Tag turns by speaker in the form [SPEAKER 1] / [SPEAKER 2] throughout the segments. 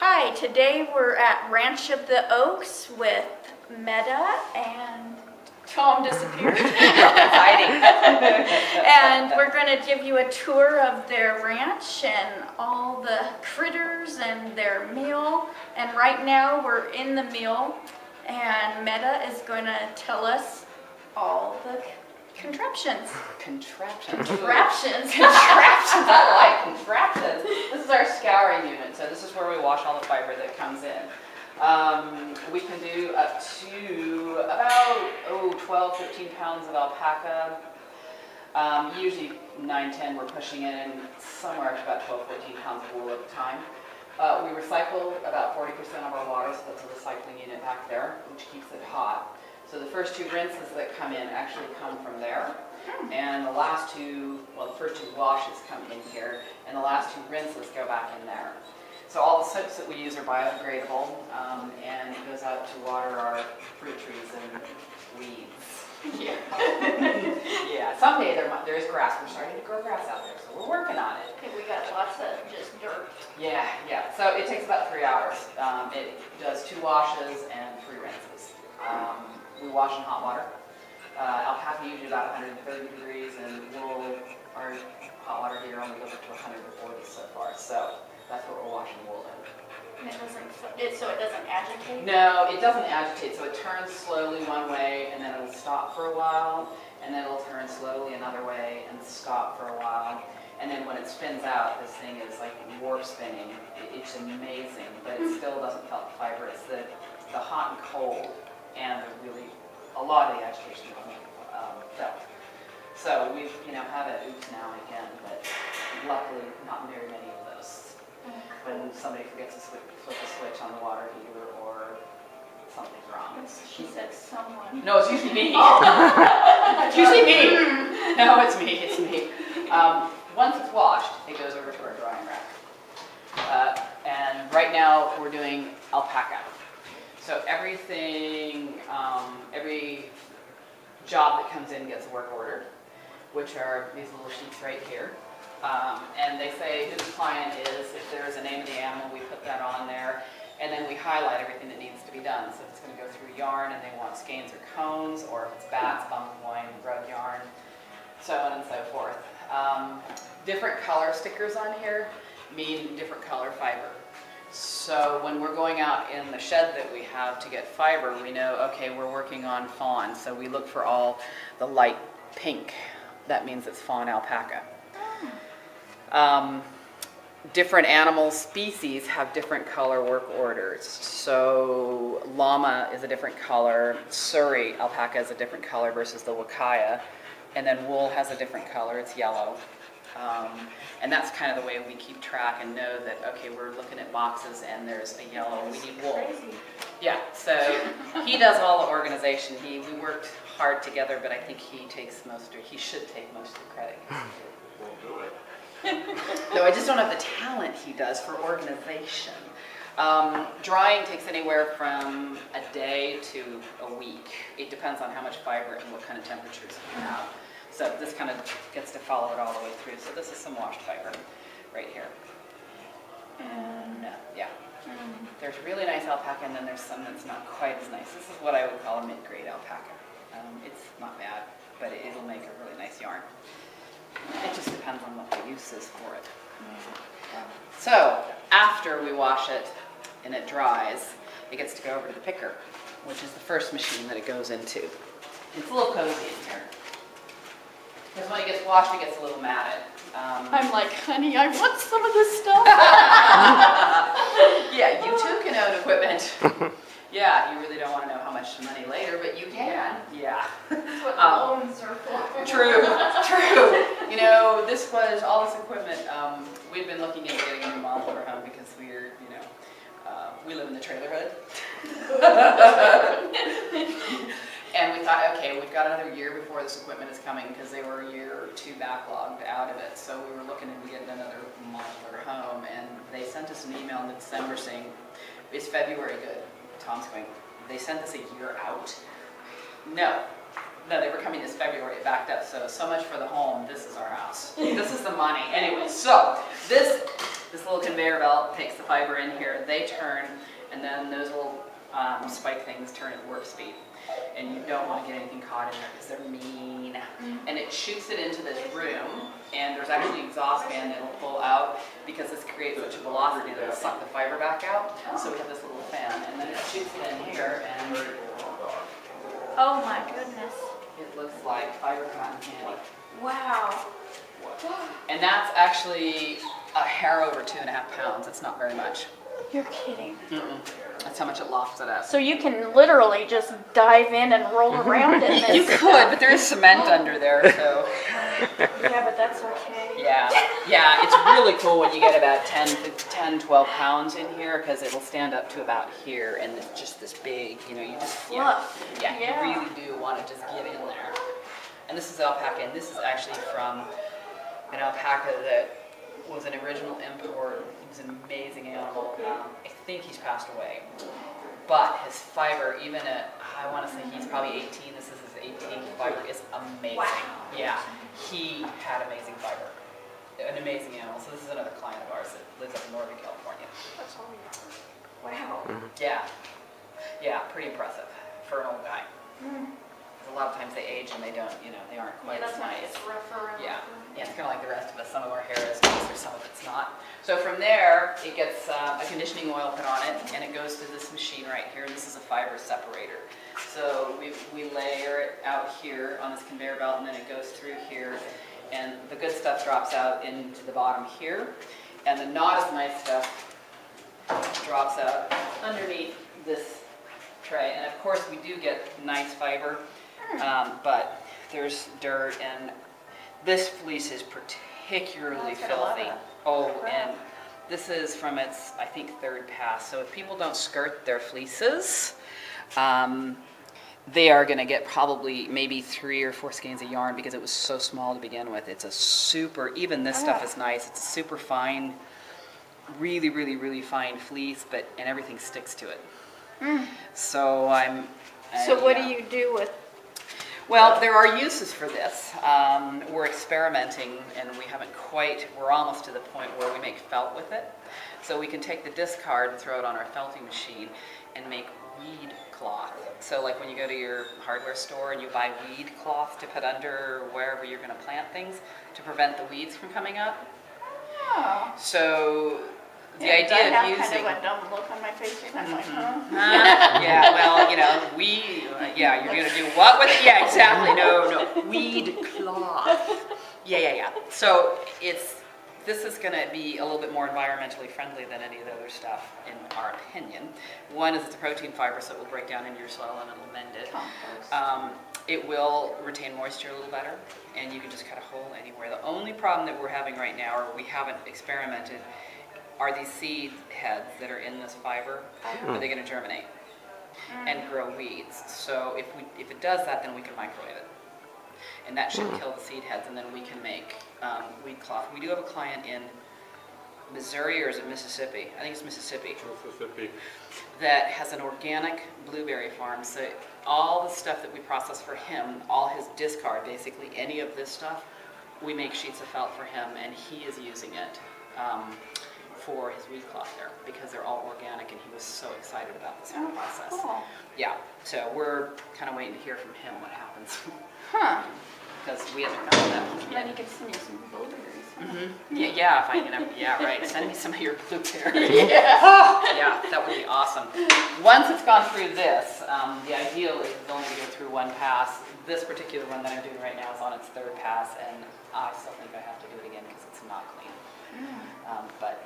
[SPEAKER 1] Hi, today we're at Ranch of the Oaks with Meta and Tom disappeared.
[SPEAKER 2] Hiding.
[SPEAKER 1] And we're going to give you a tour of their ranch and all the critters and their meal. And right now we're in the meal and Meta is going to tell us all the contraptions.
[SPEAKER 2] Contraptions.
[SPEAKER 1] Contraptions.
[SPEAKER 2] Contraptions. I like contraptions. This is our scouring unit. So this is where we wash all the fiber that comes in. We can do up to about 12, 13 pounds of alpaca. Usually 9, 10 we're pushing in, and somewhere up to about 12, 14 pounds of wool at a time. We recycle about 40% of our water, so that's a recycling unit back there, which keeps it hot. So the first 2 rinses that come in actually come from there. And the last 2, well, the first 2 washes come in here, and the last 2 rinses go back in there. So all the soaps that we use are biodegradable, and it goes out to water our fruit trees and weeds.
[SPEAKER 1] Yeah.
[SPEAKER 2] Yeah, someday there is grass. We're starting to grow grass out there, so we're working on it.
[SPEAKER 1] Okay, we got lots of just dirt.
[SPEAKER 2] Yeah. So it takes about 3 hours. It does 2 washes and 3 rinses. We wash in hot water. Alpaca usually about 130 degrees, and wool, our hot water heater only goes up to 140 so far. So that's what we're washing wool in.
[SPEAKER 1] And it doesn't, so it doesn't agitate?
[SPEAKER 2] No, it doesn't agitate. So it turns slowly one way, and then it'll stop for a while, and then it'll turn slowly another way and stop for a while. And then when it spins out, this thing is like warp spinning. It's amazing, but it still doesn't feel fiber. It's the hot and cold and a lot of the agitation will make it felt. So we've had an oops now and again, but luckily not very many of those. When somebody forgets to flip a switch on the water heater or something's wrong.
[SPEAKER 1] She said someone.
[SPEAKER 2] No, it's usually me. It's usually me. No, it's me. Once it's washed, it goes over to our drying rack. And right now we're doing alpaca. So everything, every job that comes in gets a work order, which are these little sheets right here. And they say who the client is. If there's a name of the animal, we put that on there. And then we highlight everything that needs to be done. So if it's going to go through yarn and they want skeins or cones, or if it's bats, bumblecoin, rug yarn, so on and so forth. Different color stickers on here mean different color fiber. So when we're going out in the shed that we have to get fiber, we know, okay, we're working on fawn. So we look for all the light pink. That means it's fawn alpaca. Different animal species have different color work orders. So llama is a different color, Surrey alpaca is a different color versus the Wakaya, and then wool has a different color, it's yellow. And that's kind of the way we keep track and know that, okay, we're looking at boxes and there's a yellow, we need wool.
[SPEAKER 1] Crazy.
[SPEAKER 2] Yeah, so he does all the organization. We worked hard together, but I think he should take most of the credit.
[SPEAKER 3] Won't do it.
[SPEAKER 2] No, I just don't have the talent he does for organization. Drying takes anywhere from a day to a week. It depends on how much fiber and what kind of temperatures you have. So this kind of gets to follow it all the way through. So this is some washed fiber right here. And yeah, there's really nice alpaca, and then there's some that's not quite as nice. This is what I would call a mid-grade alpaca. It's not bad, but it'll make a really nice yarn. It just depends on what the use is for it. So after we wash it and it dries, it gets to go over to the picker, which is the first machine that it goes into. It's a little cozy in here. Because when it gets washed, it gets a little matted.
[SPEAKER 1] I'm like, honey, I want some of this stuff.
[SPEAKER 2] Yeah, you too can own equipment. Yeah, you really don't want to know how much money later, but you can. Yeah.
[SPEAKER 1] That's what loans are for.
[SPEAKER 2] True. This was all this equipment. We've been looking into getting a new modular home because we're, we live in the trailer hood. And we thought, okay, we've got another year before this equipment is coming because they were a year or 2 backlogged out of it. So we were looking into getting another modular home, and they sent us an email in December saying, is February good? Tom's going, they sent this a year out? No, they were coming this February, it backed up. So much for the home, this is our house. This is the money. Anyway, so this is little conveyor belt takes the fiber in here, they turn, and then those little spike things turn at warp speed. And you don't want to get anything caught in there because they're mean. And it shoots it into this room, and there's actually an exhaust fan that'll pull out because this creates such a velocity that it'll suck the fiber back out. So we have this little fan, and then it shoots it in here, and
[SPEAKER 1] Oh my goodness.
[SPEAKER 2] it looks like fiber cotton candy.
[SPEAKER 1] Wow.
[SPEAKER 2] And that's actually a hair over 2.5 pounds. It's not very much.
[SPEAKER 1] You're kidding.
[SPEAKER 2] That's how much it lofts it up.
[SPEAKER 1] So you can literally just dive in and roll around in this.
[SPEAKER 2] You could, but there is cement under there, so.
[SPEAKER 1] Yeah, but that's okay.
[SPEAKER 2] Yeah, it's really cool when you get about 10, 12 pounds in here, because it'll stand up to about here, and it's just this big, you know, you just,
[SPEAKER 1] Fluff.
[SPEAKER 2] yeah,
[SPEAKER 1] Yeah.
[SPEAKER 2] you really do want to just get in there. And this is alpaca, and this is actually from an alpaca that was an original import. He was an amazing animal. I think he's passed away. But his fiber, even at, I want to say he's probably 18, this is his 18th fiber, is amazing.
[SPEAKER 1] Wow.
[SPEAKER 2] Yeah, he had amazing fiber. An amazing animal. So this is another client of ours that lives up in Northern California.
[SPEAKER 1] That's all we have. Wow.
[SPEAKER 2] Yeah, pretty impressive for an old guy. A lot of times they age and they don't, you know, they aren't quite
[SPEAKER 1] Yeah,
[SPEAKER 2] as
[SPEAKER 1] that's why
[SPEAKER 2] nice.
[SPEAKER 1] it's rougher and
[SPEAKER 2] Yeah,
[SPEAKER 1] rougher.
[SPEAKER 2] it's kind of like the rest of us. Some of our hair is nicer, some of it's not. So from there, it gets a conditioning oil put on it, and it goes to this machine right here. This is a fiber separator. So we layer it out here on this conveyor belt, and then it goes through here, and the good stuff drops out into the bottom here, and the not as nice stuff drops out underneath this tray. And of course, we do get nice fiber. But there's dirt, and this fleece is particularly
[SPEAKER 1] It's got a lot
[SPEAKER 2] filthy.
[SPEAKER 1] of
[SPEAKER 2] Oh,
[SPEAKER 1] crap.
[SPEAKER 2] and this is from its, I think, 3rd pass. So if people don't skirt their fleeces, they are going to get probably maybe 3 or 4 skeins of yarn because it was so small to begin with. It's a super, even this stuff is nice. It's a super fine, really, really, really fine fleece, and everything sticks to it. So
[SPEAKER 1] So what do you do with?
[SPEAKER 2] Well, there are uses for this. We're experimenting, and we're almost to the point where we make felt with it. So we can take the discard and throw it on our felting machine and make weed cloth. So like when you go to your hardware store and you buy weed cloth to put under wherever you're going to plant things to prevent the weeds from coming up.
[SPEAKER 1] Oh.
[SPEAKER 2] So the
[SPEAKER 1] I
[SPEAKER 2] idea
[SPEAKER 1] have
[SPEAKER 2] of using...
[SPEAKER 1] kind of a dumb look on my face, and I'm like, huh?
[SPEAKER 2] Yeah, well, you know, you're going to do what with it? Yeah, exactly. No, weed cloth. Yeah. So this is going to be a little bit more environmentally friendly than any of the other stuff, in our opinion. One is it's a protein fiber, so it will break down into your soil and it'll mend it. It will retain moisture a little better, and you can just cut a hole anywhere. The only problem that we're having right now, or we haven't experimented, are these seed heads that are in this fiber. Are they going to germinate and grow weeds? So if it does that, then we can microwave it, and that should kill the seed heads, and then we can make weed cloth. We do have a client in Missouri, or is it Mississippi? I think it's Mississippi. That has an organic blueberry farm. So all the stuff that we process for him, all his discard, basically any of this stuff, we make sheets of felt for him, and he is using it for his weed cloth there, because they're all organic, and he was so excited about this whole process.
[SPEAKER 1] Cool.
[SPEAKER 2] Yeah, so we're kind of waiting to hear from him what happens,
[SPEAKER 1] Huh.
[SPEAKER 2] because we haven't found that
[SPEAKER 1] Then
[SPEAKER 2] yet.
[SPEAKER 1] you can send me some blueberries.
[SPEAKER 2] Yeah, if I can, yeah, right. Send me some of your blueberries. Yeah, that would be awesome. Once it's gone through this, the ideal is only to go through one pass. This particular one that I'm doing right now is on its 3rd pass, and I still think I have to do it again because it's not clean. But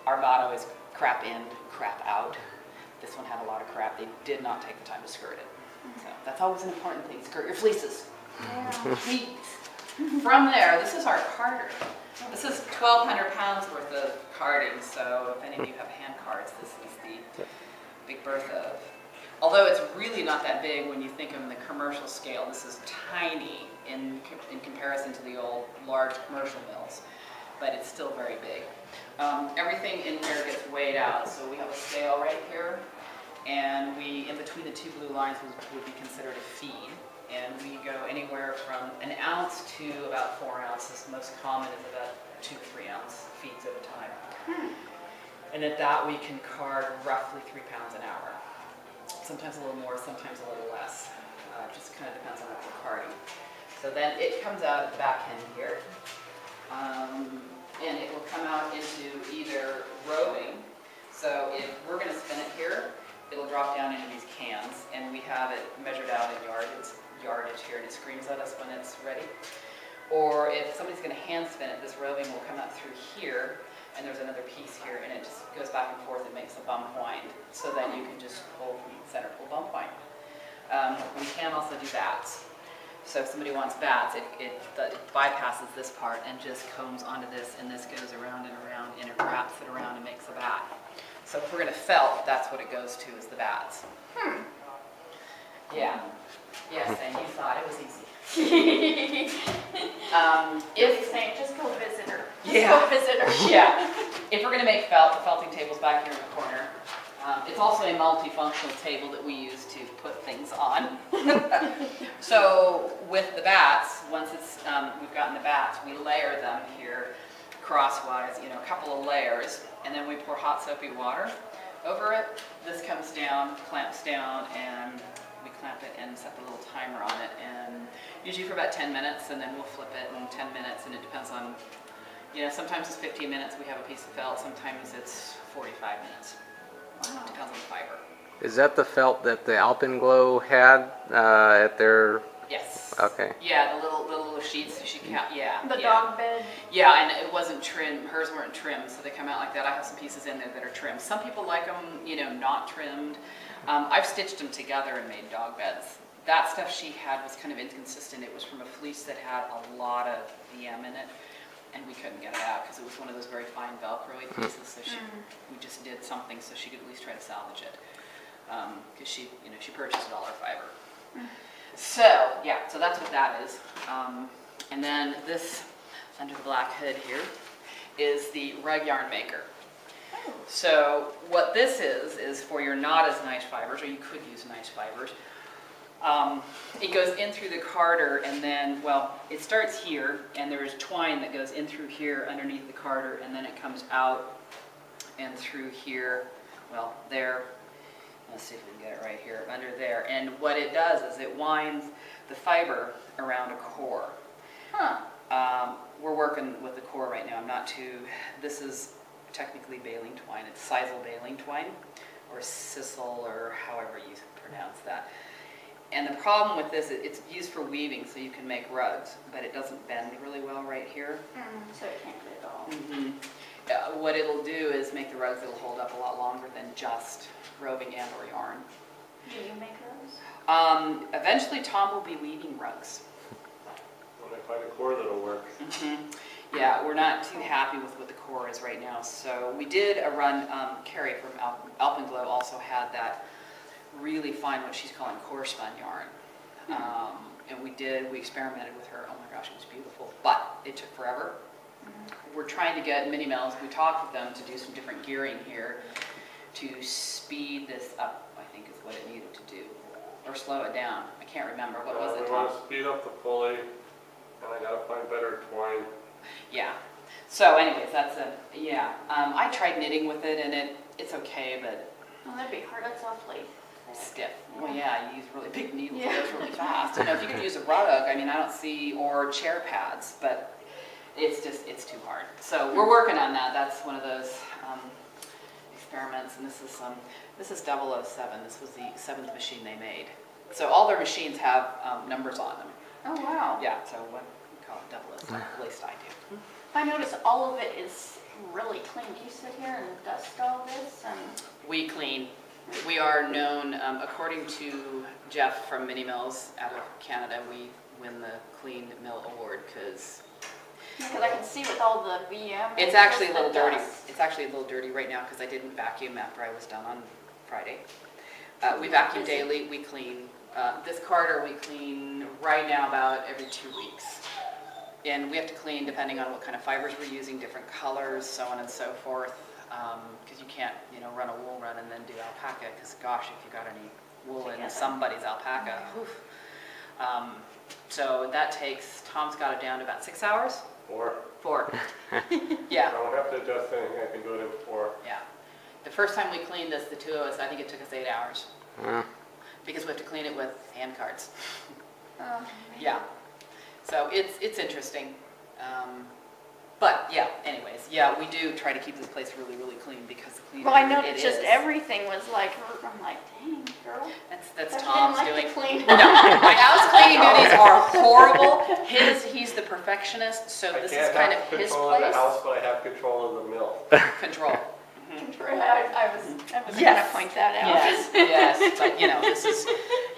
[SPEAKER 2] our motto is crap in, crap out. This one had a lot of crap. They did not take the time to skirt it. So that's always an important thing. Skirt your fleeces. Please. From there, this is our carder. This is 1,200 pounds worth of carding. So if any of you have hand cards, this is the Big Bertha. Although it's really not that big when you think of the commercial scale, this is tiny in comparison to the old large commercial mills, but it's still very big. Everything in here gets weighed out, so we have a scale right here, and in between the 2 blue lines would be considered a feed, and we go anywhere from an ounce to about 4 ounces. The most common is about 2 to 3 ounce feeds at a time. And at that we can card roughly 3 pounds an hour. Sometimes a little more, sometimes a little less. Just kind of depends on what we're carding. So then it comes out at the back end here. And it will come out into either roving. So if we're going to spin it here, it'll drop down into these cans, and we have it measured out in yardage here, and it screams at us when it's ready. Or if somebody's going to hand spin it, this roving will come out through here, and there's another piece here, and it just goes back and forth and makes a bump wind. So then you can just pull from center pull bump wind. We can also do bats. So if somebody wants bats, it bypasses this part and just combs onto this, and this goes around and around, and it wraps it around and makes a bat. So if we're going to felt, that's what it goes to, is the bats. Yeah. Yes, and you thought it was easy.
[SPEAKER 1] If saying, just go visit her.
[SPEAKER 2] Yeah.
[SPEAKER 1] Go visit her.
[SPEAKER 2] Yeah. If we're going to make felt, the felting table's back here in the corner. It's also a multifunctional table that we use to put things on. So with the bats, once it's we've gotten the bats, we layer them here crosswise, a couple of layers, and then we pour hot soapy water over it. This comes down, clamps down, and we clamp it and set the little timer on it, and usually for about 10 minutes, and then we'll flip it in 10 minutes, and it depends on, sometimes it's 15 minutes, we have a piece of felt, sometimes it's 45 minutes. Wow. Depends on the fiber.
[SPEAKER 3] Is that the felt that the Alpenglow had at their...
[SPEAKER 2] Yes.
[SPEAKER 3] Okay.
[SPEAKER 2] Yeah, the little sheets that she can't, yeah.
[SPEAKER 1] The dog bed.
[SPEAKER 2] Yeah, and it wasn't trimmed, hers weren't trimmed, so they come out like that. I have some pieces in there that are trimmed. Some people like them, not trimmed. I've stitched them together and made dog beds. That stuff she had was kind of inconsistent. It was from a fleece that had a lot of VM in it, and we couldn't get it out because it was one of those very fine Velcro-y pieces, so we just did something so she could at least try to salvage it. Because she purchased all her fiber. So, yeah, so that's what that is. And then this, under the black hood here, is the rug yarn maker. So what this is for your not as nice fibers, or you could use nice fibers. It goes in through the carder, and then, it starts here, and there's twine that goes in through here underneath the carder, and then it comes out and through here, there. Let's see if we can get it right here, under there. And what it does is it winds the fiber around a core. We're working with the core right now. This is technically baling twine. It's sisal baling twine, or sisal, or however you pronounce that. And the problem with this, it's used for weaving, so you can make rugs, but it doesn't bend really well right here.
[SPEAKER 1] So it can't fit at all.
[SPEAKER 2] What it'll do is make the rugs that'll hold up a lot longer than just roving and or yarn.
[SPEAKER 1] Do you make those?
[SPEAKER 2] Eventually Tom will be weaving rugs.
[SPEAKER 4] When I find a core that'll work.
[SPEAKER 2] Yeah, we're not too happy with what the core is right now. So we did a run, Carrie from Alpenglow also had that really fine, what she's calling core spun yarn. And we experimented with her. Oh my gosh, it was beautiful. But it took forever. We're trying to get Mini Mills, we talked with them to do some different gearing here to speed this up, I think is what it needed to do. Or slow it down. I can't remember. What was it,
[SPEAKER 4] We
[SPEAKER 2] Tom?
[SPEAKER 4] want to speed up the pulley, and I gotta find better twine.
[SPEAKER 2] Yeah. So anyways, that's I tried knitting with it, and it's okay, but...
[SPEAKER 1] Oh, that'd be hard. That's awfully
[SPEAKER 2] stiff. Well, yeah, you use really big needles. It goes really fast. If you could use a rug, I don't see, or chair pads, but it's too hard. So we're working on that. That's one of those experiments, and this is 007. This was the 7th machine they made. So all their machines have numbers on them.
[SPEAKER 1] Oh, wow.
[SPEAKER 2] Yeah, so what we call it 007, at least I do.
[SPEAKER 1] I notice all of it is really clean. Do you sit here and dust all this?
[SPEAKER 2] We clean. We are known, according to Jeff from Mini Mills out of Canada, we win the Clean Mill Award because
[SPEAKER 1] I can see with all the VM.
[SPEAKER 2] It's actually a little dirty. It's actually a little dirty right now because I didn't vacuum after I was done on Friday. We vacuum daily. We clean. This carder we clean right now about every 2 weeks. And we have to clean depending on what kind of fibers we're using, different colors, so on and so forth. Because you can't, run a wool run and then do alpaca. Because gosh, if you got any wool in somebody's alpaca, so that takes. Tom's got it down to about 6 hours.
[SPEAKER 4] 4.
[SPEAKER 2] 4.
[SPEAKER 4] I
[SPEAKER 2] Yeah,
[SPEAKER 4] don't have to adjust anything, I can do it in 4.
[SPEAKER 2] yeah. The first time we cleaned this, the two of us, I think it took us 8 hours.
[SPEAKER 3] Uh,
[SPEAKER 2] Because we have to clean it with hand cards.
[SPEAKER 1] Oh,
[SPEAKER 2] Yeah. So it's interesting. But yeah, anyways, yeah, we do try to keep this place really, really clean because the cleaner
[SPEAKER 1] well, I know
[SPEAKER 2] it
[SPEAKER 1] just
[SPEAKER 2] is.
[SPEAKER 1] everything was like, I'm like, dang, girl.
[SPEAKER 2] That's
[SPEAKER 1] I
[SPEAKER 2] Tom's
[SPEAKER 1] didn't
[SPEAKER 2] doing.
[SPEAKER 1] like to clean.
[SPEAKER 2] No, my house cleaning duties are horrible. He's the perfectionist, so this is kind of his
[SPEAKER 4] control of the
[SPEAKER 2] place.
[SPEAKER 4] house, but I have control of the mill.
[SPEAKER 2] Control.
[SPEAKER 1] I was gonna
[SPEAKER 2] Yes.
[SPEAKER 1] point that out.
[SPEAKER 2] Yes, yes, but this is,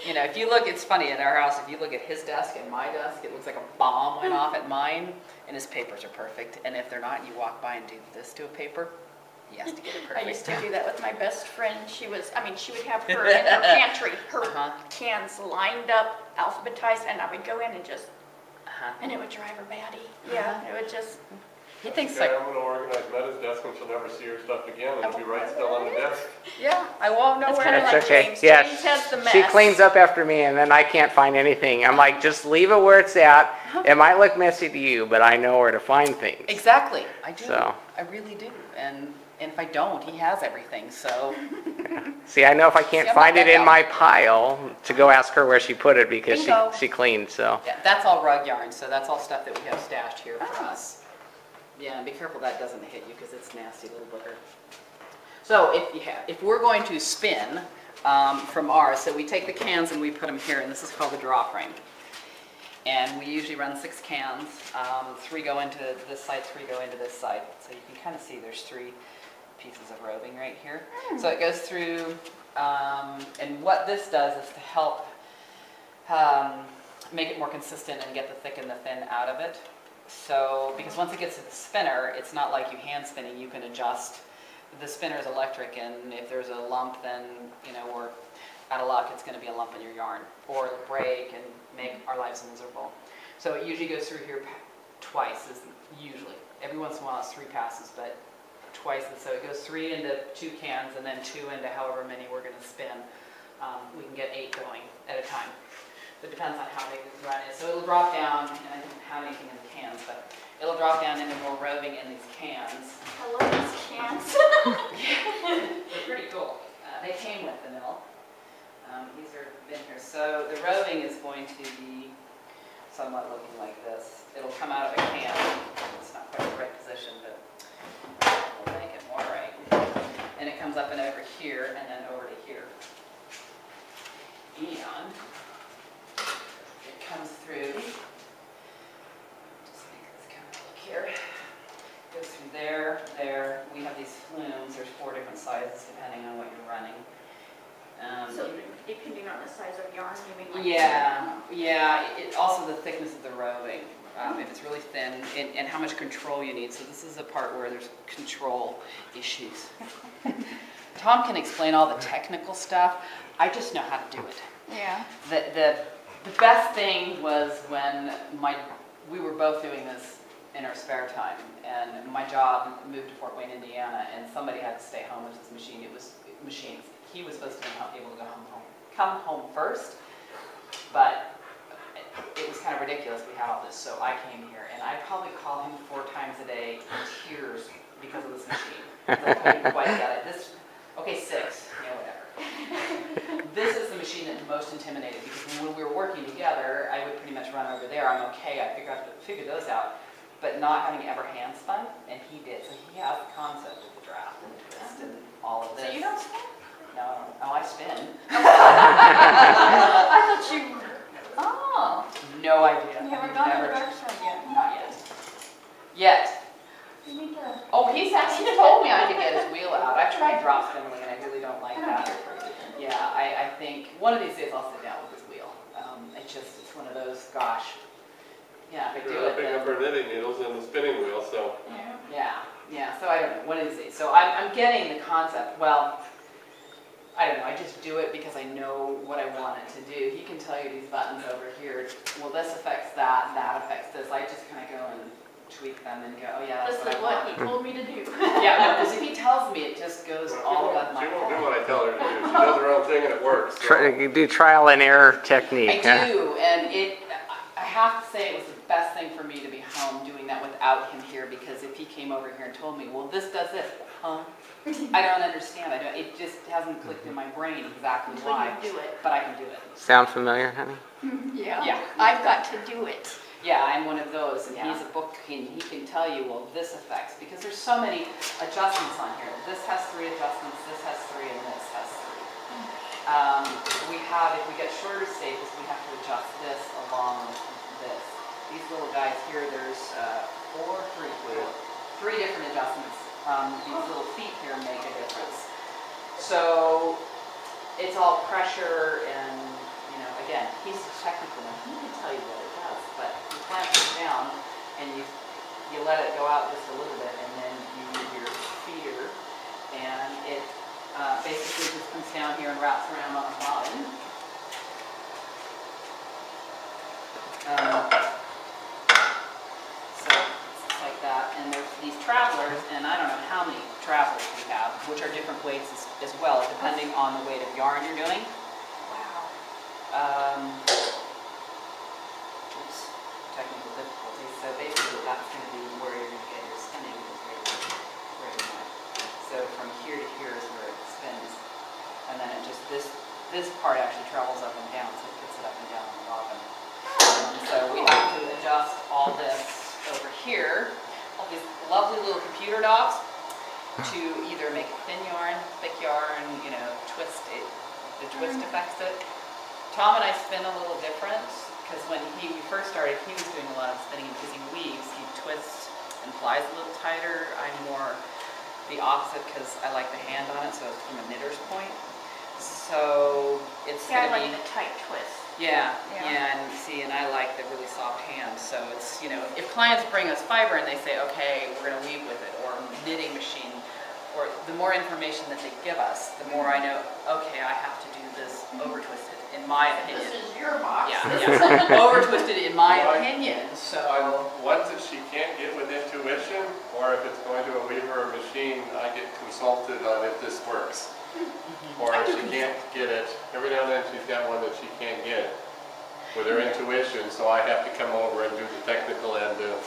[SPEAKER 2] if you look, it's funny, in our house, if you look at his desk and my desk, it looks like a bomb went off at mine, and his papers are perfect, and if they're not, you walk by and do this to a paper, he has to get it perfect.
[SPEAKER 1] I used to do that with my best friend. She would have her in her pantry, her
[SPEAKER 2] Uh-huh.
[SPEAKER 1] cans lined up, alphabetized, and I would go in and just,
[SPEAKER 2] Uh-huh.
[SPEAKER 1] and it would drive her batty. Yeah, it would just,
[SPEAKER 2] He thinks
[SPEAKER 4] Okay,
[SPEAKER 2] like,
[SPEAKER 4] I'm gonna organize Metta's desk and she'll never see her stuff again, and it'll be right still on the desk.
[SPEAKER 2] yeah, I won't know
[SPEAKER 1] it's
[SPEAKER 2] where
[SPEAKER 1] kind of
[SPEAKER 2] to
[SPEAKER 3] That's
[SPEAKER 1] like
[SPEAKER 3] okay.
[SPEAKER 1] James.
[SPEAKER 3] Yeah,
[SPEAKER 1] James has the mess.
[SPEAKER 3] she cleans up after me, and then I can't find anything. I'm like, just leave it where it's at. It might look messy to you, but I know where to find things.
[SPEAKER 2] Exactly, I do,
[SPEAKER 3] So.
[SPEAKER 2] I really do, and if I don't, he has everything, so.
[SPEAKER 3] See, I know if I can't
[SPEAKER 2] See, I'm
[SPEAKER 3] find
[SPEAKER 2] not
[SPEAKER 3] it in
[SPEAKER 2] that
[SPEAKER 3] my pile, to go ask her where she put it because
[SPEAKER 2] Bingo.
[SPEAKER 3] she cleaned, so.
[SPEAKER 2] Yeah, that's all rug yarn, so that's all stuff that we have stashed here for us. Yeah, and be careful that doesn't hit you because it's nasty little booger. So if we're going to spin from ours, so we take the cans and we put them here, and this is called the draw frame. And we usually run 6 cans. 3 go into this side, 3 go into this side. So you can kind of see there's 3 pieces of roving right here. So it goes through, and what this does is to help make it more consistent and get the thick and the thin out of it. So, because once it gets to the spinner, it's not like you hand spinning, you can adjust. The spinner is electric, and if there's a lump, then, we're out of luck, it's going to be a lump in your yarn. Or it'll break and make our lives miserable. So it usually goes through here twice, is usually. Every once in a while it's 3 passes, but twice. So it goes 3 into 2 cans, and then 2 into however many we're going to spin. We can get 8 going at a time. It depends on how big the run is. So it'll drop down, and I don't have anything in the cans, but it'll drop down into more roving in these cans.
[SPEAKER 1] I love these cans.
[SPEAKER 2] They're pretty cool. They came with the mill. These are been here. So the roving is going to be somewhat looking like this. It'll come out of a can. It's not quite the right position, but we'll make it more right. And it comes up and over here, and then over to here. And it comes through, just make this kind of look here, goes through there, there. We have these flumes, there's 4 different sizes depending on what you're running.
[SPEAKER 1] So depending on the size of yarn, you mean like
[SPEAKER 2] Yeah, also the thickness of the roving. If it's really thin, and how much control you need. So this is the part where there's control issues. Tom can explain all the technical stuff. I just know how to do it.
[SPEAKER 1] Yeah.
[SPEAKER 2] The best thing was when we were both doing this in our spare time, and my job moved to Fort Wayne, Indiana, and somebody had to stay home with this machine. It was machines. He was supposed to be able to come home first, but it was kind of ridiculous. We had all this, so I came here, and I probably call him 4 times a day in tears because of this machine. I couldn't quite get it. Okay, 6, whatever. This is the machine that most intimidated, because when we were working together, I would pretty much run over there. I'm okay, I figured those out, but not having ever hand spun, and he did. So he has the concept of the draft and the twist and all of this.
[SPEAKER 1] So you don't spin?
[SPEAKER 2] No, I spin.
[SPEAKER 1] I thought you. Oh.
[SPEAKER 2] No idea.
[SPEAKER 1] You haven't gone to the dark side yet.
[SPEAKER 2] Not yet. Yet.
[SPEAKER 1] You need to.
[SPEAKER 2] Oh, he told me I could get his wheel out. I've tried drop spinning, and I really don't like that. Yeah, I think one of these days I'll sit down with his wheel. It's one of those, gosh. Yeah, if I do
[SPEAKER 4] You're
[SPEAKER 2] it,
[SPEAKER 4] picking up
[SPEAKER 2] then.
[SPEAKER 4] her knitting needles in the spinning wheel, so.
[SPEAKER 2] Yeah, so I don't know, one of these days. So I'm getting the concept. Well, I don't know, I just do it because I know what I want it to do. He can tell you these buttons over here, well, this affects that, that affects this. I just kind of go and tweak them and go, oh yeah, that's
[SPEAKER 1] This is
[SPEAKER 2] what I
[SPEAKER 1] what
[SPEAKER 2] want.
[SPEAKER 1] he told me to do.
[SPEAKER 2] Yeah, no, because if he tells me, it just goes all above my
[SPEAKER 4] She won't do
[SPEAKER 2] head.
[SPEAKER 4] what I tell her to do. She does her own thing and it works. So.
[SPEAKER 3] You do trial and error technique.
[SPEAKER 2] I do, and I have to say it was the best thing for me to be home doing that without out him here, because if he came over here and told me, well, this does this, huh? I don't understand. It just hasn't clicked in my brain exactly
[SPEAKER 1] Until
[SPEAKER 2] why.
[SPEAKER 1] you do it.
[SPEAKER 2] But I can do it.
[SPEAKER 3] Sound familiar, honey?
[SPEAKER 1] Yeah.
[SPEAKER 2] Yeah.
[SPEAKER 1] I've got to do it.
[SPEAKER 2] Yeah, I'm one of those, and
[SPEAKER 1] Yeah.
[SPEAKER 2] he's a book, and he can tell you, well, this affects, because there's so many adjustments on here. This has 3 adjustments, this has 3, and this has 3. We have, if we get shorter staples, we have to adjust this along with this. These little guys here, there's 3 different adjustments. These little feet here make a difference. So it's all pressure, and again, he's technical, and he can tell you what it does, but you clamp it down and you let it go out just a little bit, and then you move your feeder, and it basically just comes down here and wraps around on the bottom. So it's like that, and there's these travelers, and I don't know how many travelers we have, which are different weights as well, depending on the weight of yarn you're doing. Oops, technical difficulties. So basically that's going to be where you're going to get your spinning, is where you want it. So from here to here is where it spins. And then it just, this part actually travels up and down, so it gets it up and down on the bobbin. So we have to adjust all this over here, all these lovely little computer dogs, to either make it thin yarn, thick yarn, twist it. The twist affects it. Tom and I spin a little different, because when we first started, he was doing a lot of spinning because he weaves. He twists and plies a little tighter. I'm more the opposite because I like the hand on it, so it's from a knitter's point. So it's
[SPEAKER 1] Yeah, I
[SPEAKER 2] going to be...
[SPEAKER 1] like the tight twist.
[SPEAKER 2] Yeah,
[SPEAKER 1] Yeah.
[SPEAKER 2] and I like the really soft hand. So it's, if clients bring us fiber and they say, okay, we're going to weave with it, or knitting machine, or the more information that they give us, the more I know, okay, I have to do this over twisted, in my opinion.
[SPEAKER 1] This is your box.
[SPEAKER 2] Yeah, over twisted in my opinion, so.
[SPEAKER 4] On ones that she can't get with intuition, or if it's going to a weaver or machine, I get consulted on if this works. Or if she can't get it, every now and then she's got one that she can't get with her intuition, so I have to come over and do the technical end of.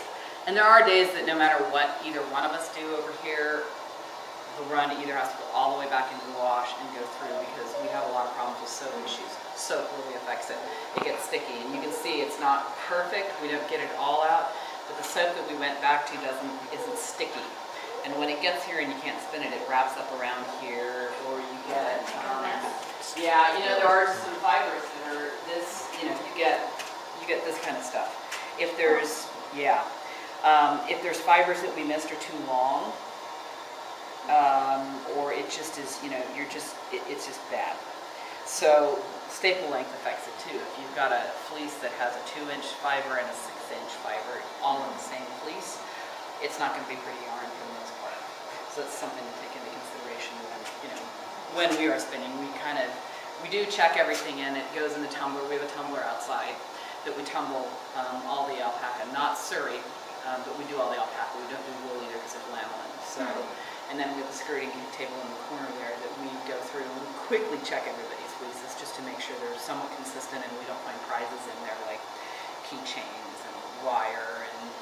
[SPEAKER 2] And there are days that no matter what either one of us do over here, the run either has to go all the way back into the wash and go through, because we have a lot of problems with soap issues. Soap really affects it. It gets sticky, and you can see it's not perfect. We don't get it all out, but the soap that we went back to isn't sticky. And when it gets here and you can't spin it, it wraps up around here, or you get, there are some fibers that are this, you get this kind of stuff. If there's, if there's fibers that we missed are too long, or it just is, it's just bad. So staple length affects it too. If you've got a fleece that has a 2-inch fiber and a 6-inch fiber all in the same fleece, it's not going to be pretty yarn for the most part. So it's something to take into consideration when we are spinning. We do check everything in. It goes in the tumbler. We have a tumbler outside that we tumble all the alpaca, not Surrey, but we do all the alpaca. We don't do wool either because of lanolin. So. And then we have a skirting table in the corner there that we go through and quickly check everybody's fleeces just to make sure they're somewhat consistent and we don't find prizes in there like keychains and wire and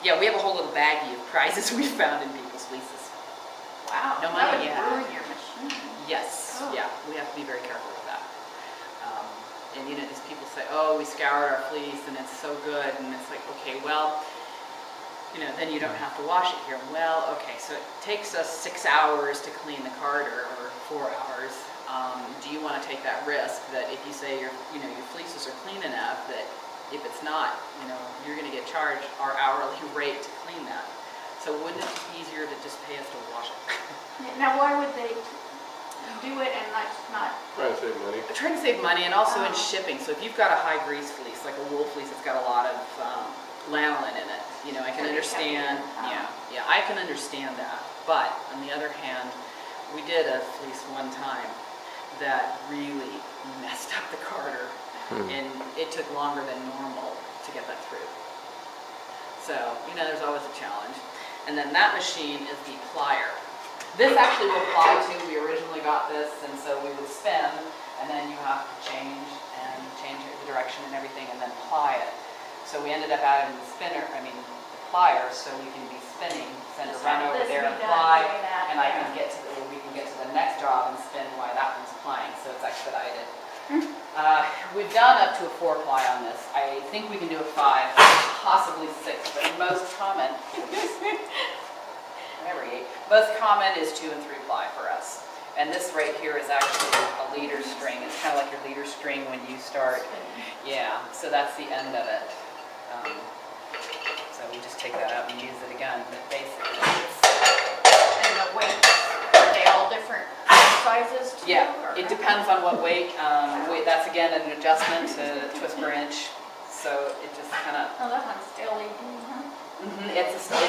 [SPEAKER 2] we have a whole little baggie of prizes we found in people's fleeces.
[SPEAKER 1] Wow,
[SPEAKER 2] No
[SPEAKER 1] that
[SPEAKER 2] money,
[SPEAKER 1] would
[SPEAKER 2] yeah.
[SPEAKER 1] ruin your machine.
[SPEAKER 2] Yes,
[SPEAKER 1] Oh.
[SPEAKER 2] yeah, we have to be very careful with that. And these people say, oh, we scoured our fleece and it's so good, and it's like, okay, well, then you don't have to wash it here. Well, okay, so it takes us 6 hours to clean the carder, or 4 hours. Do you want to take that risk that if you say your fleeces are clean enough that if it's not, you're going to get charged our hourly rate to clean that? So wouldn't it be easier to just pay us to wash it?
[SPEAKER 1] Now, why would they do it and not?
[SPEAKER 4] Trying to save money.
[SPEAKER 2] I'm trying to save money, and also in shipping. So if you've got a high grease fleece, like a wool fleece, it's got a lot of lanolin in it. I can understand. Yeah, I can understand that. But on the other hand, we did a fleece one time that really messed up the carder, and it took longer than normal to get that through. So there's always a challenge. And then that machine is the plier. This actually will ply too. We originally got this, and so we would spin, and then you have to change the direction and everything, and then ply it. So we ended up adding the pliers so we can be spinning, send a
[SPEAKER 1] Just
[SPEAKER 2] run
[SPEAKER 1] have
[SPEAKER 2] over
[SPEAKER 1] this
[SPEAKER 2] there
[SPEAKER 1] be
[SPEAKER 2] and
[SPEAKER 1] done
[SPEAKER 2] ply,
[SPEAKER 1] doing that,
[SPEAKER 2] and I
[SPEAKER 1] yeah.
[SPEAKER 2] can get to the, we can get to the next job and spin while that one's plying, so it's expedited. We've done up to a 4-ply on this. I think we can do a 5, possibly 6, but most common, most common is 2 and 3-ply for us. And this right here is actually a leader string. It's kind of like your leader string when you start. Yeah, so that's the end of it. So we just take that out and use it again, but basically it's,
[SPEAKER 1] And the weights, are they all different sizes too?
[SPEAKER 2] yeah,
[SPEAKER 1] or-
[SPEAKER 2] it depends on what weight. That's again an adjustment to twist per inch. So it just kind of,
[SPEAKER 1] Oh, that one's still LED, huh?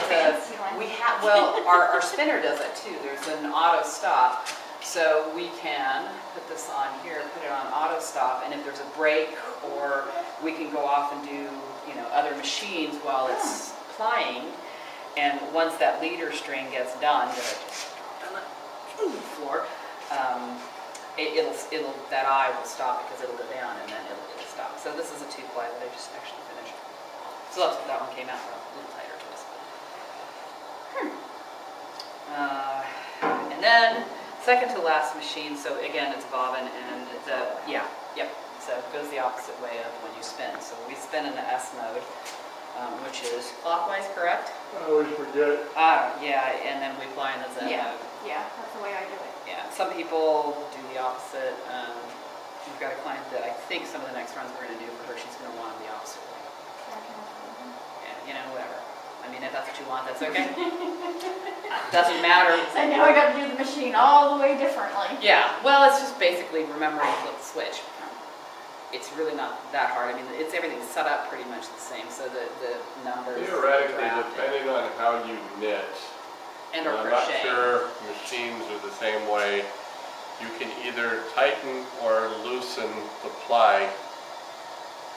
[SPEAKER 1] Fancy one.
[SPEAKER 2] we have, well, our spinner does it too. There's an auto stop. So we can put this on here, put it on auto stop, and if there's a break, or we can go off and do, other machines while it's plying. And once that leader string gets done, that I just dropped on the floor, it'll that eye will stop because it'll go down and then it'll stop. So this is a 2-ply that I just actually finished. So that's what that one came out with, a little tighter twist. And then second to last machine, so again, it's bobbin and so it goes the opposite way of when you spin. So we spin in the S mode, which is clockwise, correct?
[SPEAKER 4] I always forget.
[SPEAKER 2] Yeah, and then we fly in the Z
[SPEAKER 1] Yeah.
[SPEAKER 2] mode.
[SPEAKER 1] Yeah, that's the way I do it.
[SPEAKER 2] Yeah, some people do the opposite. We've got a client that I think some of the next runs we're going to do for her, she's going to want them the opposite way. Yeah, whatever. I mean, if that's what you want, that's okay. Doesn't matter.
[SPEAKER 1] So now I got to do the machine all the way differently.
[SPEAKER 2] Yeah, well, it's just basically remembering to flip the switch. It's really not that hard. I mean, everything's set up pretty much the same, so the numbers.
[SPEAKER 4] Theoretically,
[SPEAKER 2] drafted.
[SPEAKER 4] depending on how you knit,
[SPEAKER 2] And or
[SPEAKER 4] I'm not
[SPEAKER 2] crochet.
[SPEAKER 4] sure machines are the same way. You can either tighten or loosen the ply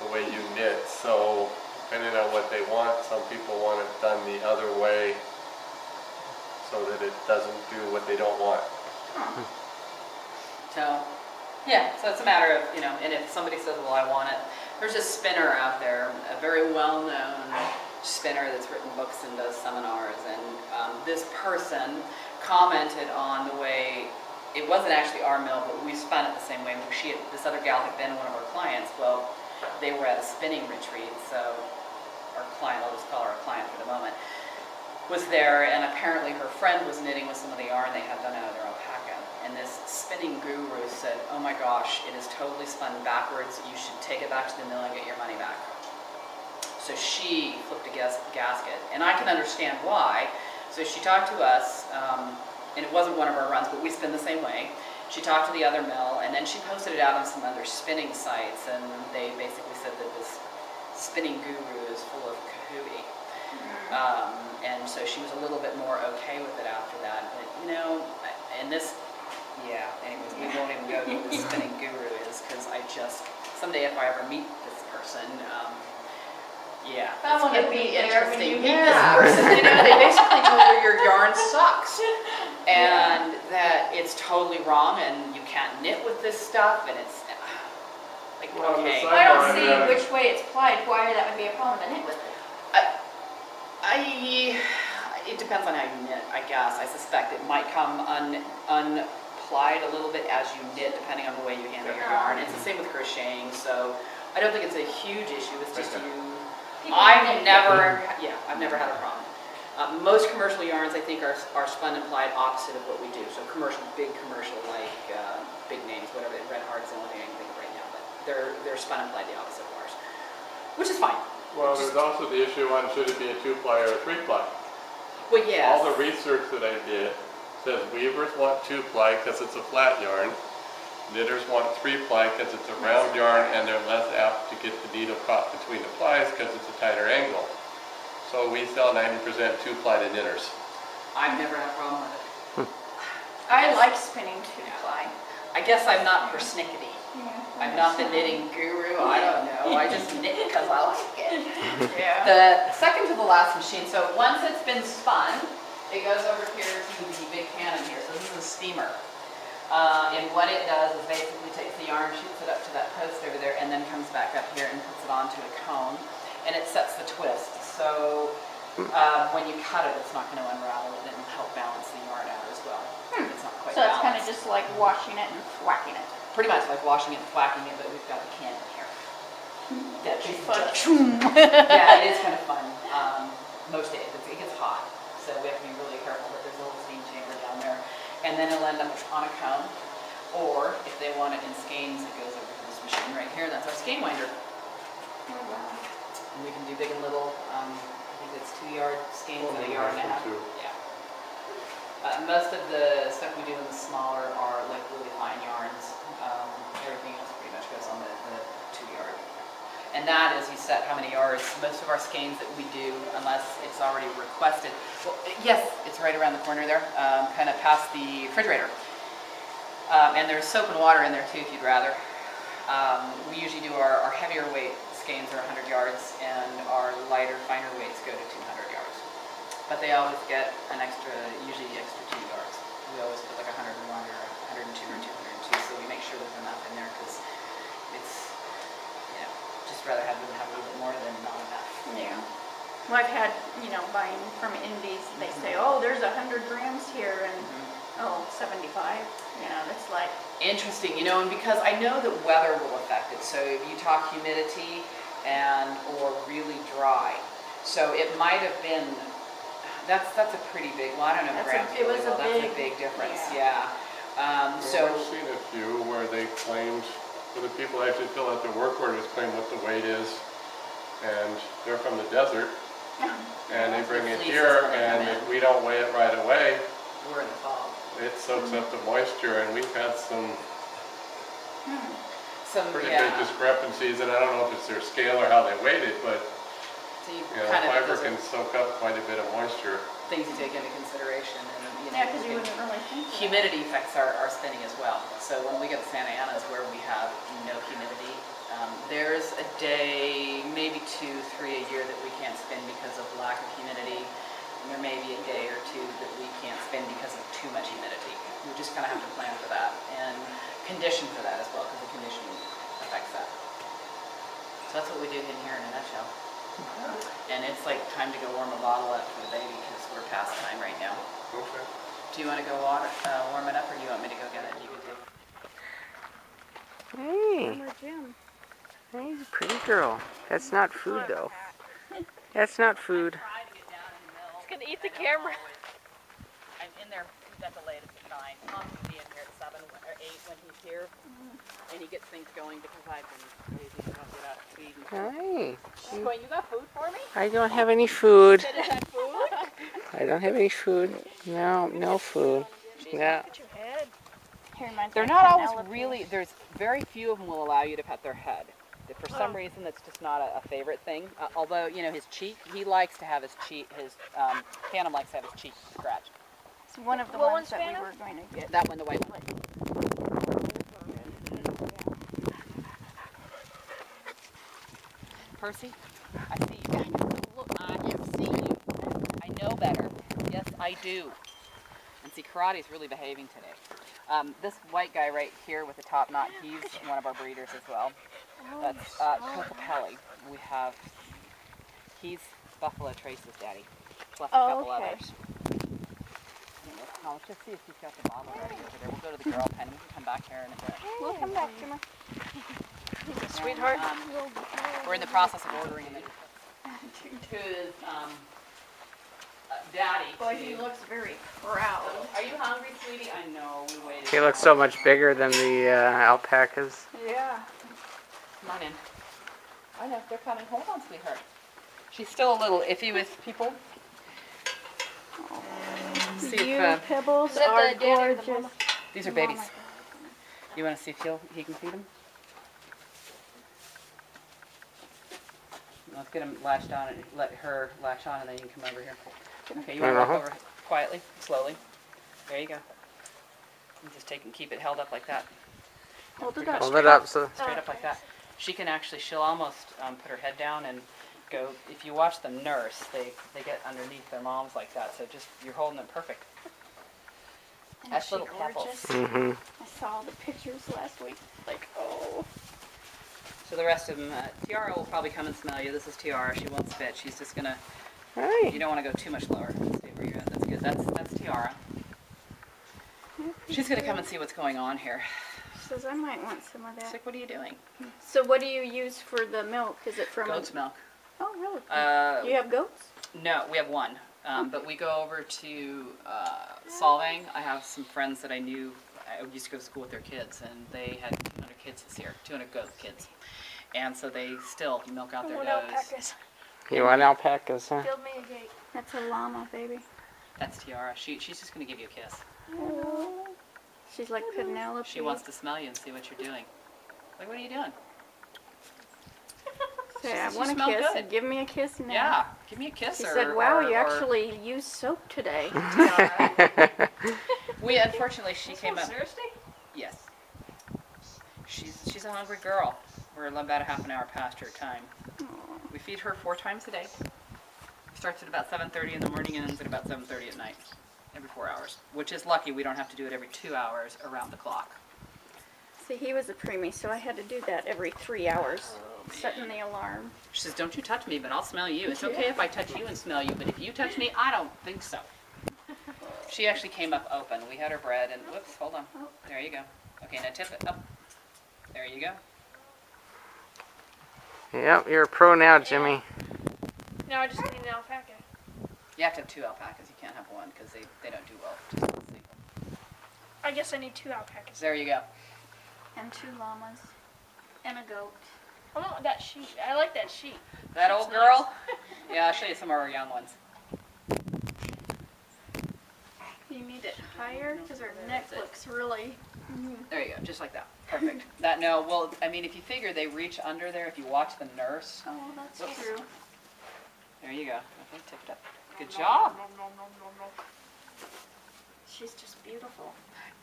[SPEAKER 4] the way you knit. So depending on what they want, some people want it done the other way so that it doesn't do what they don't want.
[SPEAKER 2] So, yeah, so it's a matter of, and if somebody says, well, I want it, there's a spinner out there, a very well-known spinner that's written books and does seminars, and this person commented on the way, it wasn't actually our mill, but we spun it the same way. This other gal had been one of our clients. Well, they were at a spinning retreat, so our client, I'll just call her a client for the moment, was there, and apparently her friend was knitting with some of the yarn they had done out of their alpaca. And this spinning guru said, oh my gosh, it is totally spun backwards. You should take it back to the mill and get your money back. So she flipped a gasket, and I can understand why. So she talked to us, and it wasn't one of our runs, but we spin the same way. She talked to the other mill, and then she posted it out on some other spinning sites, and they basically said that this spinning guru is full of kahooey. And so she was a little bit more okay with it after that. But, and this, anyways, we won't even go to who the spinning guru is, because someday if I ever meet this person,
[SPEAKER 1] That
[SPEAKER 2] it's
[SPEAKER 1] one
[SPEAKER 2] going to
[SPEAKER 1] would
[SPEAKER 2] be
[SPEAKER 1] be there when
[SPEAKER 2] interesting.
[SPEAKER 1] you
[SPEAKER 2] Meet
[SPEAKER 1] meet
[SPEAKER 2] this person. They basically told her your yarn sucks, and that it's totally wrong, and you can't knit with this stuff, and it's like,
[SPEAKER 4] Well, on the
[SPEAKER 2] okay.
[SPEAKER 4] side-
[SPEAKER 1] I don't
[SPEAKER 4] Yeah.
[SPEAKER 1] see which way it's plied, why that would be a problem to knit with it.
[SPEAKER 2] It depends on how you knit, I guess. I suspect it might come unplied a little bit as you knit, depending on the way you handle your yarn. It's the same with crocheting, so I don't think it's a huge issue. It's just
[SPEAKER 4] Okay.
[SPEAKER 2] I've never had a problem. Most commercial yarns, I think, are spun and plied opposite of what we do. So big commercial, like big names, whatever. Red Heart is the only thing I can think of right now, but they're spun and plied the opposite of ours, which is fine.
[SPEAKER 4] Well, there's also the issue on should it be a 2-ply or a 3-ply.
[SPEAKER 2] Well, yes.
[SPEAKER 4] All the research that I did says weavers want 2-ply because it's a flat yarn. Knitters want 3-ply because it's a round yarn and they're less apt to get the needle caught between the plies because it's a tighter angle. So we sell 90% 2-ply to knitters.
[SPEAKER 2] I've never had a problem with it.
[SPEAKER 1] I like spinning 2-ply.
[SPEAKER 2] I guess I'm not persnickety. I'm not the knitting guru, I don't know. I just knit because I like it.
[SPEAKER 1] Yeah.
[SPEAKER 2] The second to the last machine, so once it's been spun, it goes over here to the big cannon here. So this is a steamer. And what it does is basically takes the yarn, shoots it up to that post over there, and then comes back up here and puts it onto a cone. And it sets the twist. So When you cut it, it's not going to unravel it, and it'll help balance the yarn out as well. It's not quite
[SPEAKER 1] So it's kind of
[SPEAKER 2] balanced.
[SPEAKER 1] just like washing it and whacking it.
[SPEAKER 2] Pretty much like washing it and thwacking it, but we've got the can in here. That just yeah, it is kind of fun. Most days it gets hot, so we have to be really careful. But there's a little steam chamber down there, and then it'll end up on a cone. Or if they want it in skeins, it goes over to this machine right here. That's our skein winder. And we can do big and little. I think it's 2-yard skeins and a yard and a half. Yeah. Most of the stuff we do in the smaller are like really fine yarns. Everything else pretty much goes on the 2-yard. And that is, you set how many yards. Most of our skeins that we do, unless it's already requested. Well, yes, it's right around the corner there, kind of past the refrigerator. And there's soap and water in there too, if you'd rather. We usually do our heavier weight skeins are 100 yards, and our lighter, finer weights go to 200 yards. But they always get an extra, usually extra 2 yards. We always put like 101 or 102 or 202, so we make sure there's enough in there because it's, you know, just rather have them have a little bit more than not enough.
[SPEAKER 1] Yeah. Well, I've had, buying from Indies, they say, oh, there's 100 grams here, and oh, 75. It's like.
[SPEAKER 2] Interesting, and because I know that weather will affect it. So if you talk humidity or really dry, so it might have been. That's a pretty big. Well, I don't know grams
[SPEAKER 1] It was
[SPEAKER 2] really well.
[SPEAKER 1] a
[SPEAKER 2] That's a
[SPEAKER 1] big.
[SPEAKER 2] big difference.
[SPEAKER 1] Yeah.
[SPEAKER 2] So
[SPEAKER 4] I've seen a few where they claimed, where the people actually fill out their work orders, claim what the weight is, and they're from the desert, and they bring it
[SPEAKER 2] Fleece is
[SPEAKER 4] here,
[SPEAKER 2] when they come
[SPEAKER 4] and
[SPEAKER 2] in.
[SPEAKER 4] if we don't weigh it right away,
[SPEAKER 2] we're in the fog.
[SPEAKER 4] it soaks up the moisture, and we've had some pretty big discrepancies, and I don't know if it's their scale or how they weighed it, but
[SPEAKER 2] So you
[SPEAKER 4] fiber
[SPEAKER 2] those
[SPEAKER 4] can
[SPEAKER 2] are
[SPEAKER 4] soak up quite a bit of moisture.
[SPEAKER 2] things you take into consideration, and
[SPEAKER 1] Yeah, because you wouldn't really think. of it.
[SPEAKER 2] humidity affects our spinning as well. So when we go to Santa Ana's where we have no humidity, there's a day, maybe 2, 3 a year that we can't spin because of lack of humidity. And there may be a day or 2 that we can't spin because of too much humidity. We just kind of have to plan for that and condition for that as well, because the conditioning affects that. So that's what we do in here in a nutshell. And it's like time to go warm a bottle up for the baby because we're past time right now.
[SPEAKER 4] Okay.
[SPEAKER 2] Do you want to go warm it up, or do you want me to go get it? You can do.
[SPEAKER 3] Hey, hey, pretty girl. That's not food, though. That's not food.
[SPEAKER 5] It's gonna eat the camera.
[SPEAKER 2] I'm in there at the latest at 9. Mom's gonna be in here at 7 or 8 when he's here, and he gets things going because I've been lazy to get out to feed.
[SPEAKER 3] Hey,
[SPEAKER 5] Going, you got food for me?
[SPEAKER 3] I don't have any food.
[SPEAKER 5] Is that food?
[SPEAKER 3] I don't have any food. No food. Yeah.
[SPEAKER 5] Look at your head.
[SPEAKER 2] They're not always really. There's very few of them will allow you to pet their head. For some reason, that's just not a favorite thing. Although his cheek, he likes to have his cheek. Phantom likes to have his cheek scratched.
[SPEAKER 1] It's one of the
[SPEAKER 5] What
[SPEAKER 1] ones
[SPEAKER 5] one's
[SPEAKER 1] that we
[SPEAKER 5] Phantom?
[SPEAKER 1] were going to get.
[SPEAKER 2] That one, the white one. Percy, I see you. Look, I see you. I know better. Yes, I do. And see, Karate's really behaving today. This white guy right here with the top knot, he's one of our breeders as well. That's Cocopelli. He's Buffalo Trace's daddy, plus a couple
[SPEAKER 1] okay.
[SPEAKER 2] others. Now, let's just see if he's got the bottle ready over there. We'll go to the girl pen and we can come back here in a bit.
[SPEAKER 1] We'll come back, Jimmer.
[SPEAKER 5] Sweetheart.
[SPEAKER 2] We're in the process of ordering him to his daddy.
[SPEAKER 1] Boy, he looks very proud.
[SPEAKER 2] Are you hungry, sweetie? I know, we waited.
[SPEAKER 3] He looks so much bigger than the alpacas.
[SPEAKER 1] Yeah.
[SPEAKER 2] Come on in. I know, they're coming. Hold on, sweetheart. She's still a little iffy with people. See if,
[SPEAKER 1] Pebbles
[SPEAKER 5] Is that
[SPEAKER 1] are
[SPEAKER 5] the daddy or the
[SPEAKER 1] gorgeous.
[SPEAKER 5] mama?
[SPEAKER 2] these are babies. You want to see if he can feed them? Let's get him latched on and let her latch on, and then you can come over here. Okay, you want to walk over quietly, slowly. There you go. And just keep it held up like that.
[SPEAKER 1] Hold it up.
[SPEAKER 3] Hold it up so.
[SPEAKER 2] Straight up like that. She'll almost put her head down and go. If you watch them nurse, they get underneath their moms like that. So you're holding it perfect. That's
[SPEAKER 1] Isn't
[SPEAKER 2] little
[SPEAKER 1] she
[SPEAKER 2] pebbles.
[SPEAKER 1] gorgeous?
[SPEAKER 3] Mm-hmm.
[SPEAKER 1] I saw the pictures last week. Like, oh.
[SPEAKER 2] So the rest of them, Tiara will probably come and smell you. This is Tiara. She won't spit. She's just gonna
[SPEAKER 3] Hey.
[SPEAKER 2] You don't want to go too much lower. Stay where you're at. That's good. That's Tiara. She's gonna come and see what's going on here.
[SPEAKER 1] Says I might want some of
[SPEAKER 2] She's
[SPEAKER 1] that.
[SPEAKER 2] like, what are you doing?
[SPEAKER 1] So what do you use for the milk? Is it from
[SPEAKER 2] Goat's milk.
[SPEAKER 1] Oh, really?
[SPEAKER 2] Uh,
[SPEAKER 1] You have goats?
[SPEAKER 2] No, we have one. But we go over to Solvang. I have some friends that I knew. I used to go to school with their kids, and they had 200 kids this year, 200 goat kids. And so they still milk out
[SPEAKER 5] I
[SPEAKER 2] their
[SPEAKER 5] want
[SPEAKER 2] goats.
[SPEAKER 5] alpacas.
[SPEAKER 3] You want alpacas, huh?
[SPEAKER 5] Build me a gate.
[SPEAKER 1] That's a llama, baby.
[SPEAKER 2] That's Tiara. She's just going to give you a kiss.
[SPEAKER 1] She's like Penelope.
[SPEAKER 2] She wants to smell you and see what you're doing. Like, what are you doing?
[SPEAKER 1] Say, I
[SPEAKER 2] She
[SPEAKER 1] want a
[SPEAKER 2] smelled
[SPEAKER 1] kiss.
[SPEAKER 2] good.
[SPEAKER 1] Give me a kiss now.
[SPEAKER 2] Yeah, give me a kiss.
[SPEAKER 1] She
[SPEAKER 2] or,
[SPEAKER 1] said, wow,
[SPEAKER 2] or-
[SPEAKER 1] you
[SPEAKER 2] or-
[SPEAKER 1] actually used soap today.
[SPEAKER 2] We unfortunately she came up.
[SPEAKER 5] Thirsty?
[SPEAKER 2] Yes. She's a hungry girl. We're about a half an hour past her time. We feed her 4 times a day. Starts at about 7:30 in the morning and ends at about 7:30 at night. Every 4 hours, which is lucky. We don't have to do it every 2 hours around the clock.
[SPEAKER 1] See, he was a preemie, so I had to do that every 3 hours, setting the alarm.
[SPEAKER 2] She says, "Don't you touch me, but I'll smell you. It's okay if I touch you and smell you, but if you touch me, I don't think so." She actually came up open. We had her bread and whoops, hold on. There you go. Okay, now tip it up. There you go.
[SPEAKER 3] Yep, you're a pro now, Jimmy.
[SPEAKER 5] Now I just need an alpaca.
[SPEAKER 2] You have to have 2 alpacas. You can't have one because they don't do well. Just a single.
[SPEAKER 5] I guess I need 2 alpacas.
[SPEAKER 2] There you go.
[SPEAKER 1] And 2 llamas. And a goat.
[SPEAKER 5] I want that sheep. I like that sheep.
[SPEAKER 2] That old girl? Yeah, I'll show you some of our young ones.
[SPEAKER 1] You need it higher because her neck looks really...
[SPEAKER 2] There you go, just like that. Perfect. That no, well, I mean, if you figure they reach under there, if you watch the nurse,
[SPEAKER 1] Oh, that's
[SPEAKER 2] Whoops.
[SPEAKER 1] true.
[SPEAKER 2] there you go. Okay, tipped up. Good job.
[SPEAKER 1] She's just beautiful.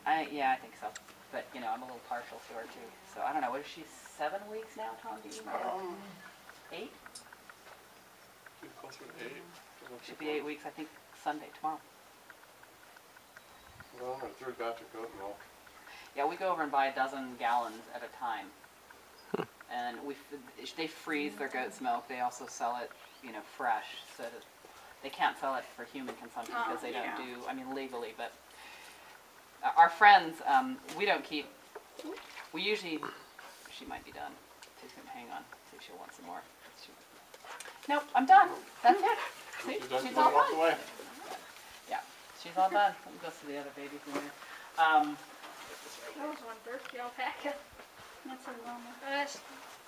[SPEAKER 2] Yeah, I think so. But you know, I'm a little partial to her too. So I don't know. What is she? 7 weeks now, Tom? Do you know? 8?
[SPEAKER 4] Get closer to 8.
[SPEAKER 2] Should be 8 weeks. I think Sunday tomorrow.
[SPEAKER 4] We're on our 3rd batch of goat milk.
[SPEAKER 2] Yeah, we go over and buy a dozen gallons at a time. And they freeze their goat's milk. They also sell it, you know, fresh, so that they can't sell it for human consumption because they don't do, I mean, legally. But our friends, we don't keep. We usually. She might be done. She's gonna hang on. See if she'll want some more. Nope, I'm done. That's it. See,
[SPEAKER 4] She's done.
[SPEAKER 2] she's
[SPEAKER 4] She's
[SPEAKER 2] all
[SPEAKER 4] walk
[SPEAKER 2] done.
[SPEAKER 4] away.
[SPEAKER 2] Yeah, she's all done. Let me go see the other babies in there.
[SPEAKER 5] That was one thirsty alpaca.
[SPEAKER 1] That's a llama.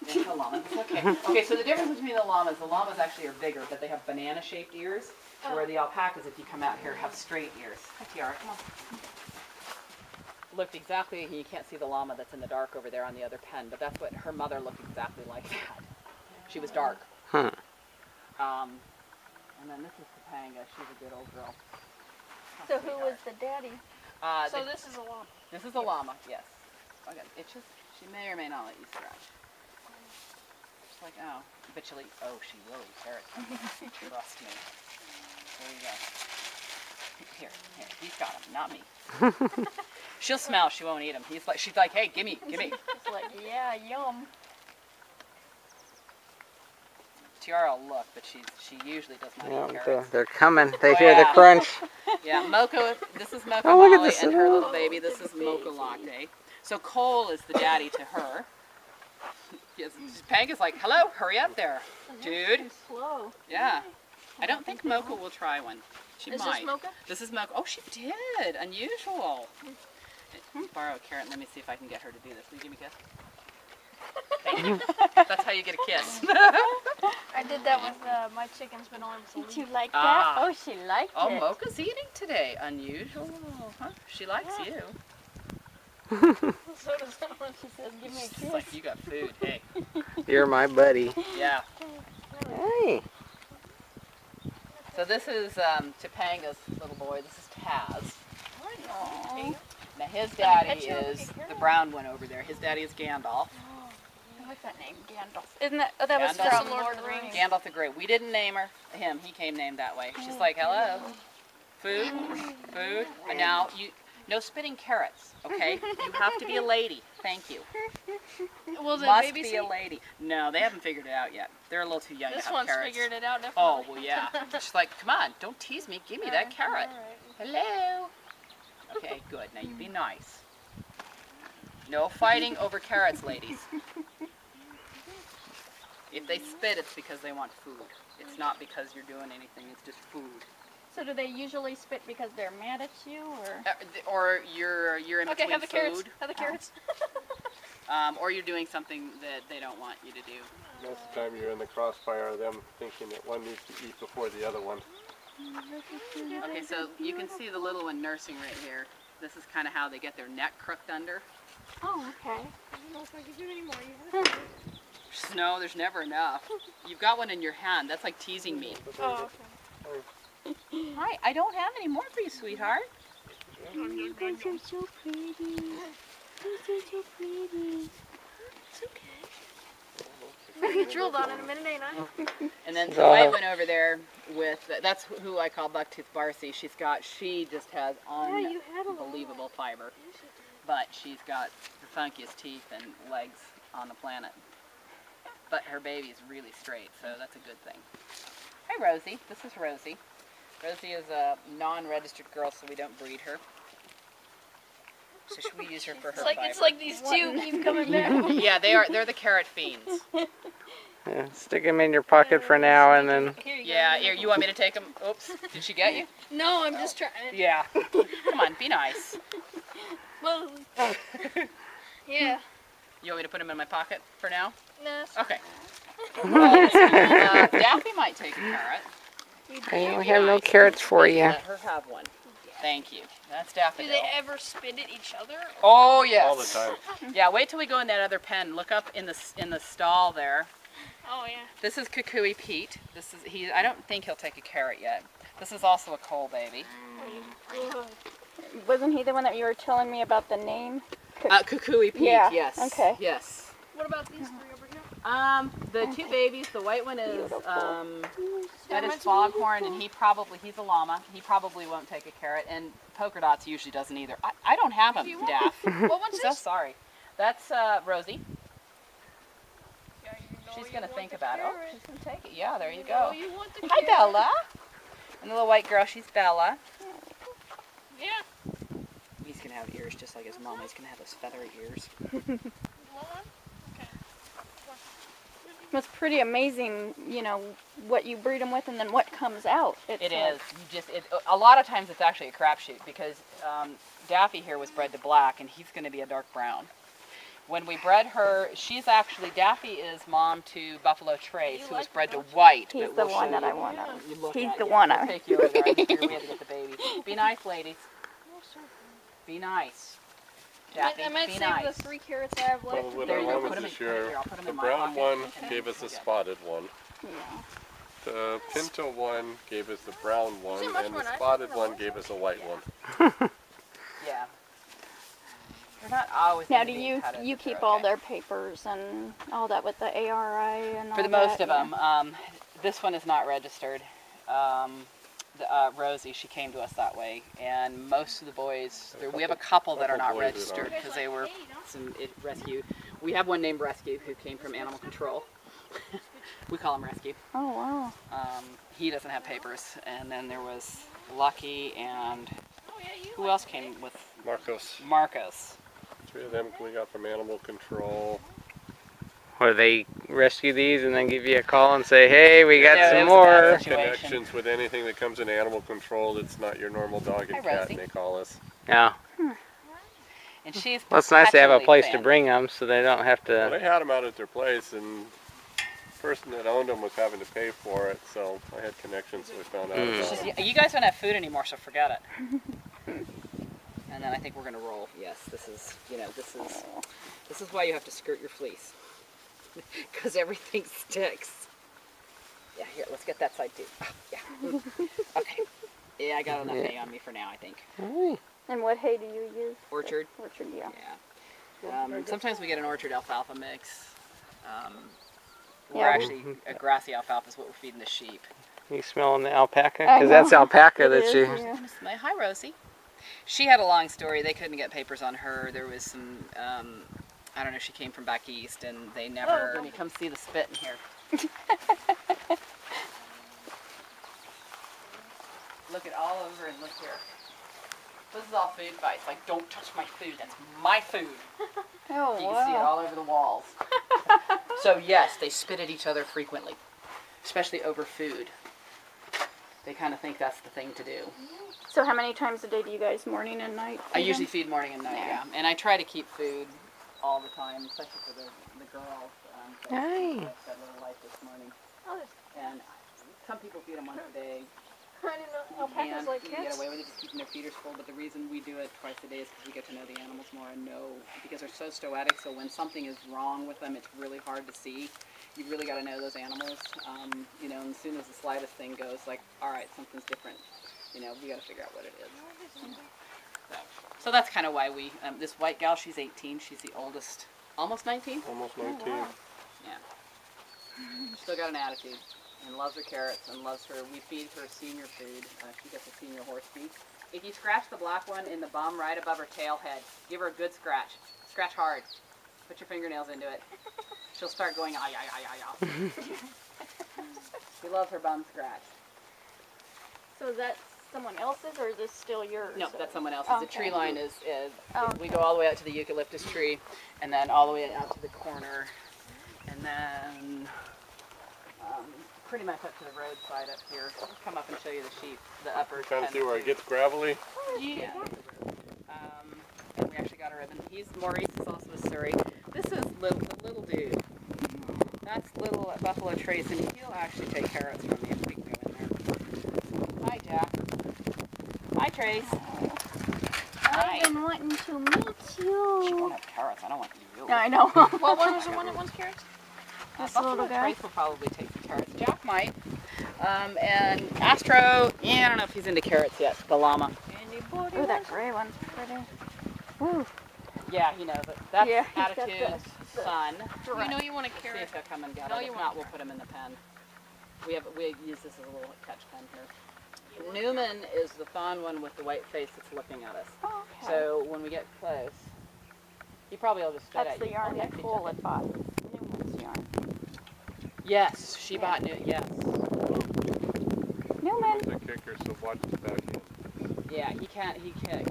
[SPEAKER 2] It's a llama. It's okay. Okay, so the difference between the llamas actually are bigger, but they have banana-shaped ears, where the alpacas, if you come out here, have straight ears. Hi, Tiara, come on. Looked exactly, you can't see the llama that's in the dark over there on the other pen, but that's what her mother looked exactly like that. She was dark.
[SPEAKER 3] Huh.
[SPEAKER 2] And then this is Topanga. She's a good old girl.
[SPEAKER 1] So who was the daddy?
[SPEAKER 5] So this is a llama.
[SPEAKER 2] This is a llama, yes. Okay, itches. She may or may not let you scratch. She's like, oh, but she'll eat. Oh, she will eat carrots. Trust me. There you go. Here, he's got them, not me. She'll smell, she won't eat them. She's like, hey, gimme.
[SPEAKER 1] It's like, yeah, yum.
[SPEAKER 2] Tiara will look, but she usually does not eat
[SPEAKER 3] Yep,
[SPEAKER 2] carrots.
[SPEAKER 3] they're coming. They hear the
[SPEAKER 2] Yeah.
[SPEAKER 3] crunch.
[SPEAKER 2] Yeah, Mocha, this is Mocha
[SPEAKER 3] Oh, look at
[SPEAKER 2] Molly
[SPEAKER 3] this
[SPEAKER 2] and her
[SPEAKER 3] little-
[SPEAKER 2] little baby. This is Mocha Latte. So Cole is the daddy to her. Yes, Panga's like, hello, hurry up there, dude.
[SPEAKER 1] Too slow.
[SPEAKER 2] Yeah. I don't think Mocha will try one. She
[SPEAKER 5] Is
[SPEAKER 2] might.
[SPEAKER 5] this Mocha?
[SPEAKER 2] This is Mocha. Oh, she did. Unusual. Borrow a carrot and let me see if I can get her to do this. Will you give me a kiss? Thank you. That's how you get a kiss.
[SPEAKER 5] I did that with my chickens, but only with
[SPEAKER 1] Did
[SPEAKER 5] the
[SPEAKER 1] you like
[SPEAKER 2] Ah.
[SPEAKER 1] that? Oh, she liked
[SPEAKER 2] Oh,
[SPEAKER 1] it.
[SPEAKER 2] Mocha's eating today. Unusual. Huh? She likes you.
[SPEAKER 5] So does that one.
[SPEAKER 1] She says, give me a
[SPEAKER 2] It's
[SPEAKER 1] kiss.
[SPEAKER 2] like, you got food. Hey.
[SPEAKER 3] You're my buddy.
[SPEAKER 2] Yeah.
[SPEAKER 3] Hey.
[SPEAKER 2] So this is Topanga's little boy. This is Taz.
[SPEAKER 1] Aw.
[SPEAKER 2] Now his daddy
[SPEAKER 5] pet you?
[SPEAKER 2] is the brown one over there. His daddy is Gandalf.
[SPEAKER 1] I like that name, Gandalf. Isn't that, oh, that was
[SPEAKER 2] Gandalf.
[SPEAKER 1] from Lord of the Rings.
[SPEAKER 2] Gandalf the Great. We didn't name him. He came named that way. She's like, hello. Food? Food? And now No spitting carrots, okay? You have to be a lady. Thank you.
[SPEAKER 5] Will the
[SPEAKER 2] Must
[SPEAKER 5] baby
[SPEAKER 2] be
[SPEAKER 5] see?
[SPEAKER 2] a lady. No, they haven't figured it out yet. They're a little too young
[SPEAKER 5] This
[SPEAKER 2] to have
[SPEAKER 5] one's
[SPEAKER 2] carrots.
[SPEAKER 5] figured it out,
[SPEAKER 2] Oh,
[SPEAKER 5] definitely.
[SPEAKER 2] well, yeah. She's like, come on, don't tease me. Give me that carrot. Hello. Okay, good. Now you be nice. No fighting over carrots, ladies. If they spit, it's because they want food. It's not because you're doing anything. It's just food.
[SPEAKER 1] So do they usually spit because they're mad at you, or?
[SPEAKER 2] Or you're in
[SPEAKER 5] Okay,
[SPEAKER 2] between
[SPEAKER 5] have the carrots.
[SPEAKER 2] food.
[SPEAKER 5] Have the carrots.
[SPEAKER 2] Or you're doing something that they don't want you to do.
[SPEAKER 4] Most of the time you're in the crossfire of them thinking that one needs to eat before the other one.
[SPEAKER 2] Okay, so you can see the little one nursing right here. This is kind of how they get their neck crooked under.
[SPEAKER 1] Oh, okay.
[SPEAKER 5] I don't know if I can do any more.
[SPEAKER 2] No, there's never enough. You've got one in your hand. That's like teasing me.
[SPEAKER 5] Oh, okay.
[SPEAKER 2] Hi, I don't have any more for you, sweetheart.
[SPEAKER 1] You guys are so pretty. You guys are so pretty.
[SPEAKER 5] It's okay. I get drilled on in a minute, ain't I?
[SPEAKER 2] And then the
[SPEAKER 3] So-
[SPEAKER 2] white one over there with, that's who I call Bucktooth Barcy. She just has
[SPEAKER 5] Yeah, you had a lot.
[SPEAKER 2] unbelievable fiber. But she's got the funkiest teeth and legs on the planet. But her baby's really straight, so that's a good thing. Hi, Rosie. This is Rosie. Rosie is a non-registered girl, so we don't breed her. So should we use her for her fiber?
[SPEAKER 5] It's like these two keep coming back.
[SPEAKER 2] Yeah, they're the carrot fiends.
[SPEAKER 3] Yeah, stick them in your pocket for now, and then
[SPEAKER 5] Here you go.
[SPEAKER 2] Yeah, here, you want me to take them? Oops, did she get you?
[SPEAKER 5] No, I'm just trying.
[SPEAKER 2] Yeah. Come on, be nice.
[SPEAKER 5] Well, yeah.
[SPEAKER 2] You want me to put them in my pocket for now?
[SPEAKER 5] No.
[SPEAKER 2] Okay. Well, Daffy might take a carrot.
[SPEAKER 3] I don't have no carrots for you.
[SPEAKER 2] Let her have one. Thank you. That's Daffy.
[SPEAKER 5] Do they ever spit at each other?
[SPEAKER 2] Oh yes.
[SPEAKER 4] All the time.
[SPEAKER 2] Yeah. Wait till we go in that other pen. Look up in the stall there.
[SPEAKER 5] Oh yeah.
[SPEAKER 2] This is Kukui Pete. This is he. I don't think he'll take a carrot yet. This is also a coal baby.
[SPEAKER 5] Ugh.
[SPEAKER 1] Wasn't he the one that you were telling me about the name?
[SPEAKER 2] Kukui Pete.
[SPEAKER 1] Yeah,
[SPEAKER 2] Yes.
[SPEAKER 1] okay.
[SPEAKER 2] Yes.
[SPEAKER 5] What about these three over here?
[SPEAKER 2] The two babies. The white one is that is
[SPEAKER 5] That's
[SPEAKER 2] Foghorn, and he's a llama. He probably won't take a carrot, and Polka Dots usually doesn't either. I don't have him,
[SPEAKER 5] You won't?
[SPEAKER 2] Daff.
[SPEAKER 5] What one's
[SPEAKER 2] So
[SPEAKER 5] this?
[SPEAKER 2] sorry. That's Rosie.
[SPEAKER 5] Yeah, you know
[SPEAKER 2] She's
[SPEAKER 5] you
[SPEAKER 2] gonna
[SPEAKER 5] want
[SPEAKER 2] think
[SPEAKER 5] the
[SPEAKER 2] about it. Oh,
[SPEAKER 5] carrot.
[SPEAKER 2] she's gonna take it. Yeah, there you
[SPEAKER 5] know
[SPEAKER 2] go.
[SPEAKER 5] you want the
[SPEAKER 2] Hi,
[SPEAKER 5] carrot.
[SPEAKER 2] Bella. And the little white girl, she's Bella.
[SPEAKER 5] Yeah.
[SPEAKER 2] He's gonna have ears just like his mama. He's gonna have those feathery ears.
[SPEAKER 5] You want one? Okay.
[SPEAKER 1] It's pretty amazing, you know, what you breed them with and then what comes out. It's
[SPEAKER 2] It
[SPEAKER 1] like-
[SPEAKER 2] is. A lot of times it's actually a crapshoot because Daffy here was bred to black, and he's gonna be a dark brown. When we bred her, Daffy is mom to Buffalo Trace, who was bred to white.
[SPEAKER 1] He's
[SPEAKER 2] but
[SPEAKER 1] the
[SPEAKER 2] we'll
[SPEAKER 1] one
[SPEAKER 2] show
[SPEAKER 1] that I
[SPEAKER 2] you.
[SPEAKER 1] want.
[SPEAKER 2] You look
[SPEAKER 1] He's
[SPEAKER 2] at
[SPEAKER 1] the
[SPEAKER 2] it.
[SPEAKER 1] one
[SPEAKER 2] We'll
[SPEAKER 1] I-
[SPEAKER 2] take you over there. We had to get the baby. Be nice, ladies. Be nice. Daffy,
[SPEAKER 5] I might
[SPEAKER 2] be
[SPEAKER 5] save
[SPEAKER 2] nice.
[SPEAKER 5] the 3 carrots I have left.
[SPEAKER 4] Well, what
[SPEAKER 2] There
[SPEAKER 4] I
[SPEAKER 2] you go.
[SPEAKER 4] want
[SPEAKER 2] Put
[SPEAKER 4] was
[SPEAKER 2] 'em
[SPEAKER 4] to
[SPEAKER 2] in-
[SPEAKER 4] share,
[SPEAKER 2] here, I'll put 'em
[SPEAKER 4] the
[SPEAKER 2] in my
[SPEAKER 4] brown
[SPEAKER 2] pocket.
[SPEAKER 4] one
[SPEAKER 2] Okay.
[SPEAKER 4] gave us a
[SPEAKER 2] Yeah.
[SPEAKER 4] spotted one.
[SPEAKER 1] Yeah.
[SPEAKER 4] The pinto one gave us the brown one,
[SPEAKER 5] Isn't much
[SPEAKER 4] and
[SPEAKER 5] more
[SPEAKER 4] the
[SPEAKER 5] nice
[SPEAKER 4] spotted
[SPEAKER 5] than
[SPEAKER 4] one
[SPEAKER 5] those?
[SPEAKER 4] gave us a white one.
[SPEAKER 2] Yeah. They're not always
[SPEAKER 1] Now,
[SPEAKER 2] gonna
[SPEAKER 1] do
[SPEAKER 2] be
[SPEAKER 1] you
[SPEAKER 2] cut up,
[SPEAKER 1] you
[SPEAKER 2] but they're
[SPEAKER 1] keep all
[SPEAKER 2] okay.
[SPEAKER 1] their papers and all that with the ARI and all
[SPEAKER 2] For the
[SPEAKER 1] that?
[SPEAKER 2] most of
[SPEAKER 1] Yeah.
[SPEAKER 2] them. This one is not registered. Rosie, she came to us that way, and most of the boys, we have a couple that are not
[SPEAKER 4] Couple boys that
[SPEAKER 2] registered
[SPEAKER 4] aren't.
[SPEAKER 2] because they were rescued. We have one named Rescue who came from Animal Control. We call him Rescue.
[SPEAKER 1] Oh wow.
[SPEAKER 2] He doesn't have papers, and then there was Lucky, and
[SPEAKER 5] Oh, yeah, you
[SPEAKER 2] who
[SPEAKER 5] like
[SPEAKER 2] else
[SPEAKER 5] the
[SPEAKER 2] came with
[SPEAKER 4] Marcos.
[SPEAKER 2] Marcos?
[SPEAKER 4] 3 of them we got from Animal Control.
[SPEAKER 3] Or they rescue these and then give you a call and say, hey, we got
[SPEAKER 2] Yeah, it
[SPEAKER 3] some
[SPEAKER 2] was a bad
[SPEAKER 3] more.
[SPEAKER 2] situation.
[SPEAKER 4] Connections with anything that comes in Animal Control that's not your normal dog
[SPEAKER 2] Hi,
[SPEAKER 4] and cat,
[SPEAKER 2] Rosie.
[SPEAKER 4] they call us.
[SPEAKER 3] Yeah.
[SPEAKER 2] And she's
[SPEAKER 3] Well, it's nice to have a
[SPEAKER 2] perpetually
[SPEAKER 3] place to
[SPEAKER 2] thin.
[SPEAKER 3] bring them so they don't have
[SPEAKER 4] Well,
[SPEAKER 3] to.
[SPEAKER 4] they had them out at their place, and the person that owned them was having to pay for it, so I had connections, so we found out about
[SPEAKER 2] She's,
[SPEAKER 4] them.
[SPEAKER 2] you guys don't have food anymore, so forget it. And then I think we're gonna roll. Yes, this is why you have to skirt your fleece, because everything sticks. Yeah, here, let's get that side too. Ah, yeah. Okay. Yeah, I got enough hay on me for now, I think.
[SPEAKER 1] And what hay do you use?
[SPEAKER 2] Orchard.
[SPEAKER 1] Orchard, yeah.
[SPEAKER 2] Yeah. Sometimes we get an orchard alfalfa mix. We're
[SPEAKER 1] Yeah.
[SPEAKER 2] actually a grassy alfalfa is what we're feeding the sheep.
[SPEAKER 3] You smelling the alpaca?
[SPEAKER 1] I
[SPEAKER 3] Because that's
[SPEAKER 1] know.
[SPEAKER 3] alpaca
[SPEAKER 1] It
[SPEAKER 3] that
[SPEAKER 1] is,
[SPEAKER 3] you.
[SPEAKER 1] yeah.
[SPEAKER 2] Hi, Rosie. She had a long story. They couldn't get papers on her. There was some, I don't know, she came from back east and they never... Let me come see the spit in here. Look at all over and look here. This is all food fights. Like, don't touch my food. That's my food.
[SPEAKER 1] Oh,
[SPEAKER 2] You can see it all over the walls. So yes, they spit at each other frequently, especially over food. They kind of think that's the thing to do.
[SPEAKER 1] So how many times a day do you guys, morning and night?
[SPEAKER 2] I usually feed morning and night, yeah. And I try to keep food all the time, especially for the girls. So
[SPEAKER 3] Nice.
[SPEAKER 2] that little life this morning.
[SPEAKER 5] Oh,
[SPEAKER 2] And some people feed them once a day.
[SPEAKER 5] I didn't know alpacas
[SPEAKER 2] And
[SPEAKER 5] like
[SPEAKER 2] you can get
[SPEAKER 5] kids.
[SPEAKER 2] away with it just keeping their feeders full, but the reason we do it twice a day is because we get to know the animals more and know, because they're so stoic, so when something is wrong with them, it's really hard to see. You really got to know those animals, you know, and as soon as the slightest thing goes, like, all right, something's different, you know, we got to figure out what it is. So that's kind of why we, this white gal, she's 18, she's the oldest, almost 19?
[SPEAKER 4] Almost 19.
[SPEAKER 2] Yeah. Still got an attitude. And loves her carrots and loves her. We feed her senior food. She gets a senior horse feed. If you scratch the black one in the bum right above her tail head, give her a good scratch. Scratch hard. Put your fingernails into it. She'll start going, ah, ah, ah, ah, ah. She loves her bum scratch.
[SPEAKER 1] So is that someone else's, or is this still yours?
[SPEAKER 2] No, that's someone else's. The
[SPEAKER 1] Okay.
[SPEAKER 2] tree line is
[SPEAKER 1] Okay.
[SPEAKER 2] we go all the way out to the eucalyptus tree, and then all the way out to the corner, and then pretty much up to the roadside up here. I'll come up and show you the sheep, the upper.
[SPEAKER 4] Trying to see where it gets gravelly.
[SPEAKER 2] Yeah. And we actually got a ribbon. Maurice is also a Surrey. This is the little dude. That's little Buffalo Trace, and he'll actually take carrots from me if we can go in there. Hi, Jack. Hi, Trace. Hi.
[SPEAKER 1] I've been wanting to meet
[SPEAKER 2] She
[SPEAKER 1] you.
[SPEAKER 2] won't have carrots. I don't want you.
[SPEAKER 1] No, I know.
[SPEAKER 5] What one was the one that wants carrots?
[SPEAKER 1] This
[SPEAKER 2] Buffalo
[SPEAKER 1] little guy?
[SPEAKER 2] Trace will probably take some carrots. Jack might. And Astro, yeah, I don't know if he's into carrots yet. The llama.
[SPEAKER 1] Oh, that gray one's pretty. Ooh.
[SPEAKER 2] Yeah, he knows it. That's
[SPEAKER 1] Yeah, he's got
[SPEAKER 2] Attitude's
[SPEAKER 1] the-
[SPEAKER 2] son.
[SPEAKER 5] You know you want a
[SPEAKER 2] See if
[SPEAKER 5] carrot.
[SPEAKER 2] he'll come and get
[SPEAKER 5] No,
[SPEAKER 2] it.
[SPEAKER 5] you
[SPEAKER 2] If
[SPEAKER 5] won't.
[SPEAKER 2] not, we'll put him in the pen. We use this as a little catch pen here. Newman is the fawn one with the white face that's looking at us.
[SPEAKER 1] Oh, okay.
[SPEAKER 2] So when we get close, he probably will just spit
[SPEAKER 1] That's
[SPEAKER 2] at
[SPEAKER 1] the
[SPEAKER 2] you.
[SPEAKER 1] yarn
[SPEAKER 2] Oh, yeah,
[SPEAKER 1] that
[SPEAKER 2] he
[SPEAKER 1] Cole
[SPEAKER 2] took it.
[SPEAKER 1] had bought. Newman's yarn.
[SPEAKER 2] Yes, she bought new. Yes.
[SPEAKER 1] Newman.
[SPEAKER 4] The kicker, so watch the back end.
[SPEAKER 2] Yeah, he can't. He kicks.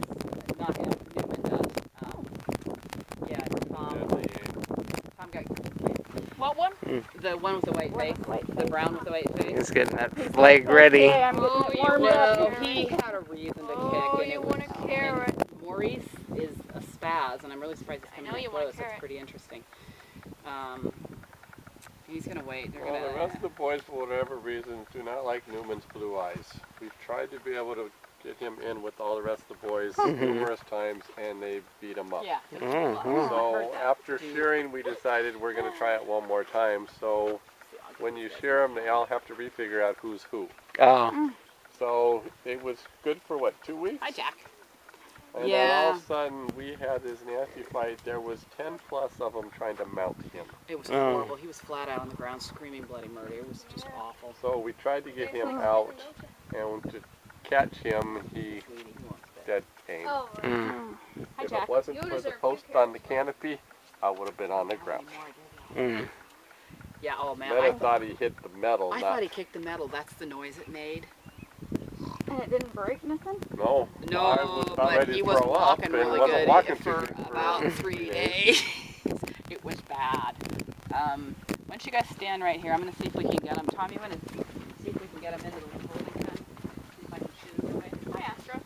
[SPEAKER 2] Not him. Newman does. Yeah, Tom. Tom got
[SPEAKER 5] What one?
[SPEAKER 2] the one with the white
[SPEAKER 1] One
[SPEAKER 2] face.
[SPEAKER 1] with white
[SPEAKER 2] The
[SPEAKER 1] face.
[SPEAKER 2] brown with the white face.
[SPEAKER 3] He's getting that leg ready.
[SPEAKER 1] Okay, I'm getting
[SPEAKER 5] Oh,
[SPEAKER 1] it
[SPEAKER 5] you
[SPEAKER 1] warmed
[SPEAKER 5] want
[SPEAKER 1] up.
[SPEAKER 2] No,
[SPEAKER 5] carrot.
[SPEAKER 2] he had a reason to
[SPEAKER 5] Oh,
[SPEAKER 2] kick, and
[SPEAKER 5] you
[SPEAKER 2] it
[SPEAKER 5] want
[SPEAKER 2] was.
[SPEAKER 5] a carrot.
[SPEAKER 2] And Maurice is a spaz, and I'm really surprised he's coming
[SPEAKER 5] know
[SPEAKER 2] in
[SPEAKER 5] you want a
[SPEAKER 2] close. It's
[SPEAKER 5] carrot.
[SPEAKER 2] pretty interesting. He's gonna wait. They're
[SPEAKER 4] Well, the
[SPEAKER 2] gonna.
[SPEAKER 4] rest of the boys, for whatever reason, do not like Newman's blue eyes. We've tried to be able to get him in with all the rest of the boys numerous times, and they beat him up.
[SPEAKER 2] Yeah.
[SPEAKER 3] Mhm.
[SPEAKER 4] So after shearing, we decided we're going to try it one more time. So when you shear them, they all have to refigure out who's who.
[SPEAKER 3] Oh,
[SPEAKER 4] So it was good for what, 2 weeks?
[SPEAKER 2] Hi, Jack.
[SPEAKER 4] And then
[SPEAKER 2] Yeah.
[SPEAKER 4] all of a sudden we had this nasty fight. There was 10 plus of them trying to mount him.
[SPEAKER 2] It was
[SPEAKER 3] Oh.
[SPEAKER 2] horrible. He was flat out on the ground screaming bloody murder. It was just awful.
[SPEAKER 4] So we tried to get him out, and to catch him, he
[SPEAKER 2] Sweetie, he wants that.
[SPEAKER 4] dead came.
[SPEAKER 5] Oh,
[SPEAKER 3] mm,
[SPEAKER 2] Hi,
[SPEAKER 4] If
[SPEAKER 2] Jack.
[SPEAKER 4] it wasn't
[SPEAKER 5] You
[SPEAKER 4] for the
[SPEAKER 5] deserve
[SPEAKER 4] post
[SPEAKER 5] two
[SPEAKER 4] on the canopy, I would have been on the
[SPEAKER 2] Not
[SPEAKER 4] ground.
[SPEAKER 2] anymore, did he?
[SPEAKER 3] mm.
[SPEAKER 2] Yeah, oh man.
[SPEAKER 4] Meta
[SPEAKER 2] I
[SPEAKER 4] thought he hit the metal,
[SPEAKER 2] thought
[SPEAKER 4] not
[SPEAKER 2] he kicked the metal. That's the noise it made.
[SPEAKER 1] And it didn't break nothing?
[SPEAKER 4] no.
[SPEAKER 2] No,
[SPEAKER 4] I was about
[SPEAKER 2] but
[SPEAKER 4] ready
[SPEAKER 2] he
[SPEAKER 4] to
[SPEAKER 2] wasn't
[SPEAKER 4] throw up,
[SPEAKER 2] walking
[SPEAKER 4] and
[SPEAKER 2] really
[SPEAKER 4] wasn't
[SPEAKER 2] good
[SPEAKER 4] walking
[SPEAKER 2] for
[SPEAKER 4] too good
[SPEAKER 2] about
[SPEAKER 4] for
[SPEAKER 2] 3 days. It was bad. Why don't you guys stand right here? I'm going to see if we can get him. Tom, you want to see if we can get him into the holding pen? See if I can shoot him away. Hi, Astra.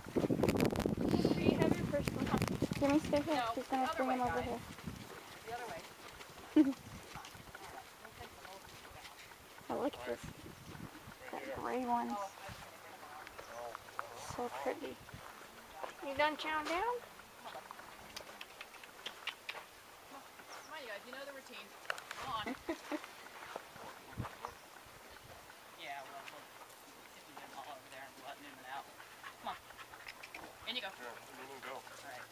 [SPEAKER 5] do you have your first one?
[SPEAKER 1] Jimmy, stay here.
[SPEAKER 2] No,
[SPEAKER 1] She's gonna
[SPEAKER 2] the other
[SPEAKER 1] bring
[SPEAKER 2] way,
[SPEAKER 1] him over
[SPEAKER 2] guys.
[SPEAKER 1] here.
[SPEAKER 2] The other way.
[SPEAKER 1] Oh, look at this. That gray one's so pretty.
[SPEAKER 5] You done chowing down?
[SPEAKER 2] Come on, you guys. You know the routine. Come on. Yeah, well, we'll see if we can get them all over there and let Newman out. Come on. In you go.
[SPEAKER 4] Go.
[SPEAKER 2] All right.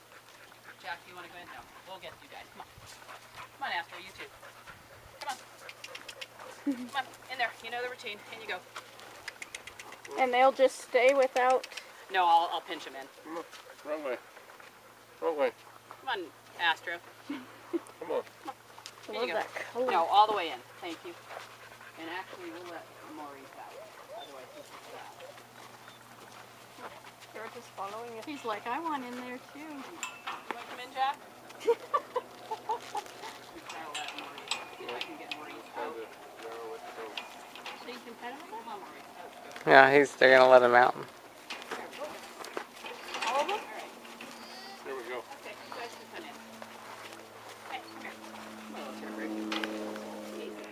[SPEAKER 2] Jack, do you want to go in? No. We'll get you guys. Come on. Come on, Astro. You too. Come on. Come on. In there. You know the routine. In you go.
[SPEAKER 1] And they'll just stay without.
[SPEAKER 2] No, I'll pinch him in.
[SPEAKER 4] Wrong way. Wrong way.
[SPEAKER 2] Come on, Astro.
[SPEAKER 4] Come on.
[SPEAKER 2] Here you go.
[SPEAKER 5] that color.
[SPEAKER 2] No, all the way in. Thank you. And actually, we'll let Maurice out. Otherwise, he's out.
[SPEAKER 5] They were just following it.
[SPEAKER 1] He's like, I want in there too.
[SPEAKER 2] You want to come in, Jack? I'll let Maurice. See if I can get Maurice
[SPEAKER 4] Trying
[SPEAKER 2] out.
[SPEAKER 4] to narrow it down.
[SPEAKER 1] So you can pet him with
[SPEAKER 2] Come on, Maurice. Let's go.
[SPEAKER 3] Yeah, they're gonna let him out.
[SPEAKER 2] All of them? All right.
[SPEAKER 4] There we go.
[SPEAKER 2] Okay, you guys can come in. Hey, come here. Come on, let's hear Ruth.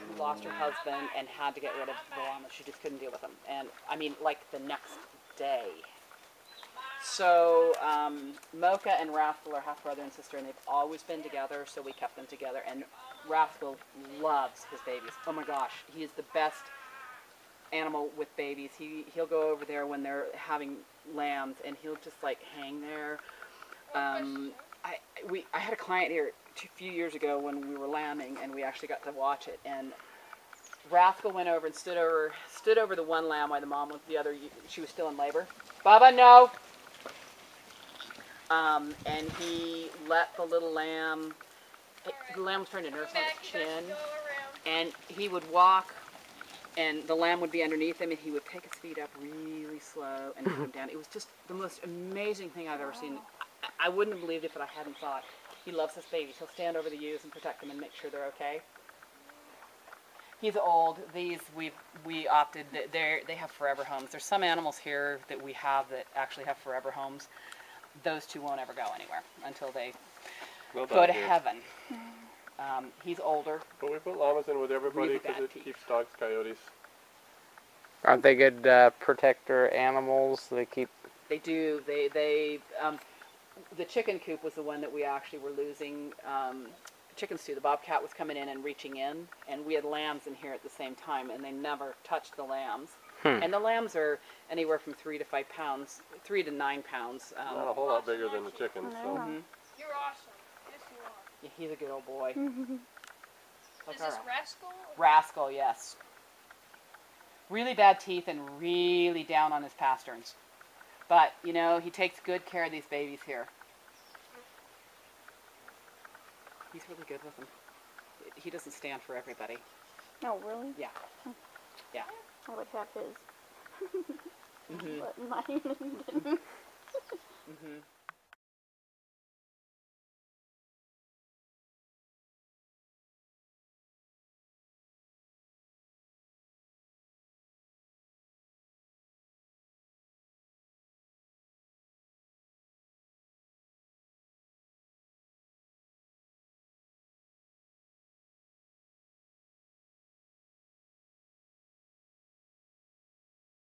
[SPEAKER 2] Who lost her husband and had to get rid of the llama. She just couldn't deal with him. And, I mean, like the next day. So, Mocha and Rascal are half brother and sister, and they've always been together, so we kept them together. And Rascal loves his babies. Oh my gosh, he is the best animal with babies. He'll go over there when they're having lambs, and he'll just like hang there. I had a client here a few years ago when we were lambing, and we actually got to watch it. And Rascal went over and stood over the one lamb while the mom was the other. She was still in labor. Baba, no. And he let the little lamb. The lamb was trying to nurse on its chin, and he would walk. And the lamb would be underneath him, and he would pick his feet up really slow and put them down. It was just the most amazing thing I've ever seen. I wouldn't have believed it, but I hadn't thought. He loves his babies. He'll stand over the ewes and protect them and make sure they're okay. He's old. These we opted. They have forever homes. There's some animals here that we have that actually have forever homes. Those two won't ever go anywhere until they
[SPEAKER 4] Well
[SPEAKER 2] go
[SPEAKER 4] done,
[SPEAKER 2] to
[SPEAKER 4] dear.
[SPEAKER 2] heaven. He's older.
[SPEAKER 4] But we put llamas in with everybody
[SPEAKER 2] Really
[SPEAKER 4] because
[SPEAKER 2] bad
[SPEAKER 4] it
[SPEAKER 2] teeth.
[SPEAKER 4] keeps dogs, coyotes.
[SPEAKER 3] Aren't they good protector animals? They keep.
[SPEAKER 2] They do. The chicken coop was the one that we actually were losing chickens to. The bobcat was coming in and reaching in, and we had lambs in here at the same time, and they never touched the lambs. And the lambs are anywhere from 3 to 5 pounds, 3 to 9 pounds.
[SPEAKER 4] Not a whole lot bigger than the chickens, so.
[SPEAKER 5] You're awesome. Yes, you are.
[SPEAKER 2] Yeah, he's a good old boy.
[SPEAKER 5] Is this Rascal?
[SPEAKER 2] Rascal, yes. Really bad teeth and really down on his pasterns. But, you know, he takes good care of these babies here. He's really good with them. He doesn't stand for everybody.
[SPEAKER 5] No, really?
[SPEAKER 2] Yeah. Yeah.
[SPEAKER 5] I would have his.
[SPEAKER 2] Mm-hmm.
[SPEAKER 5] But mine didn't.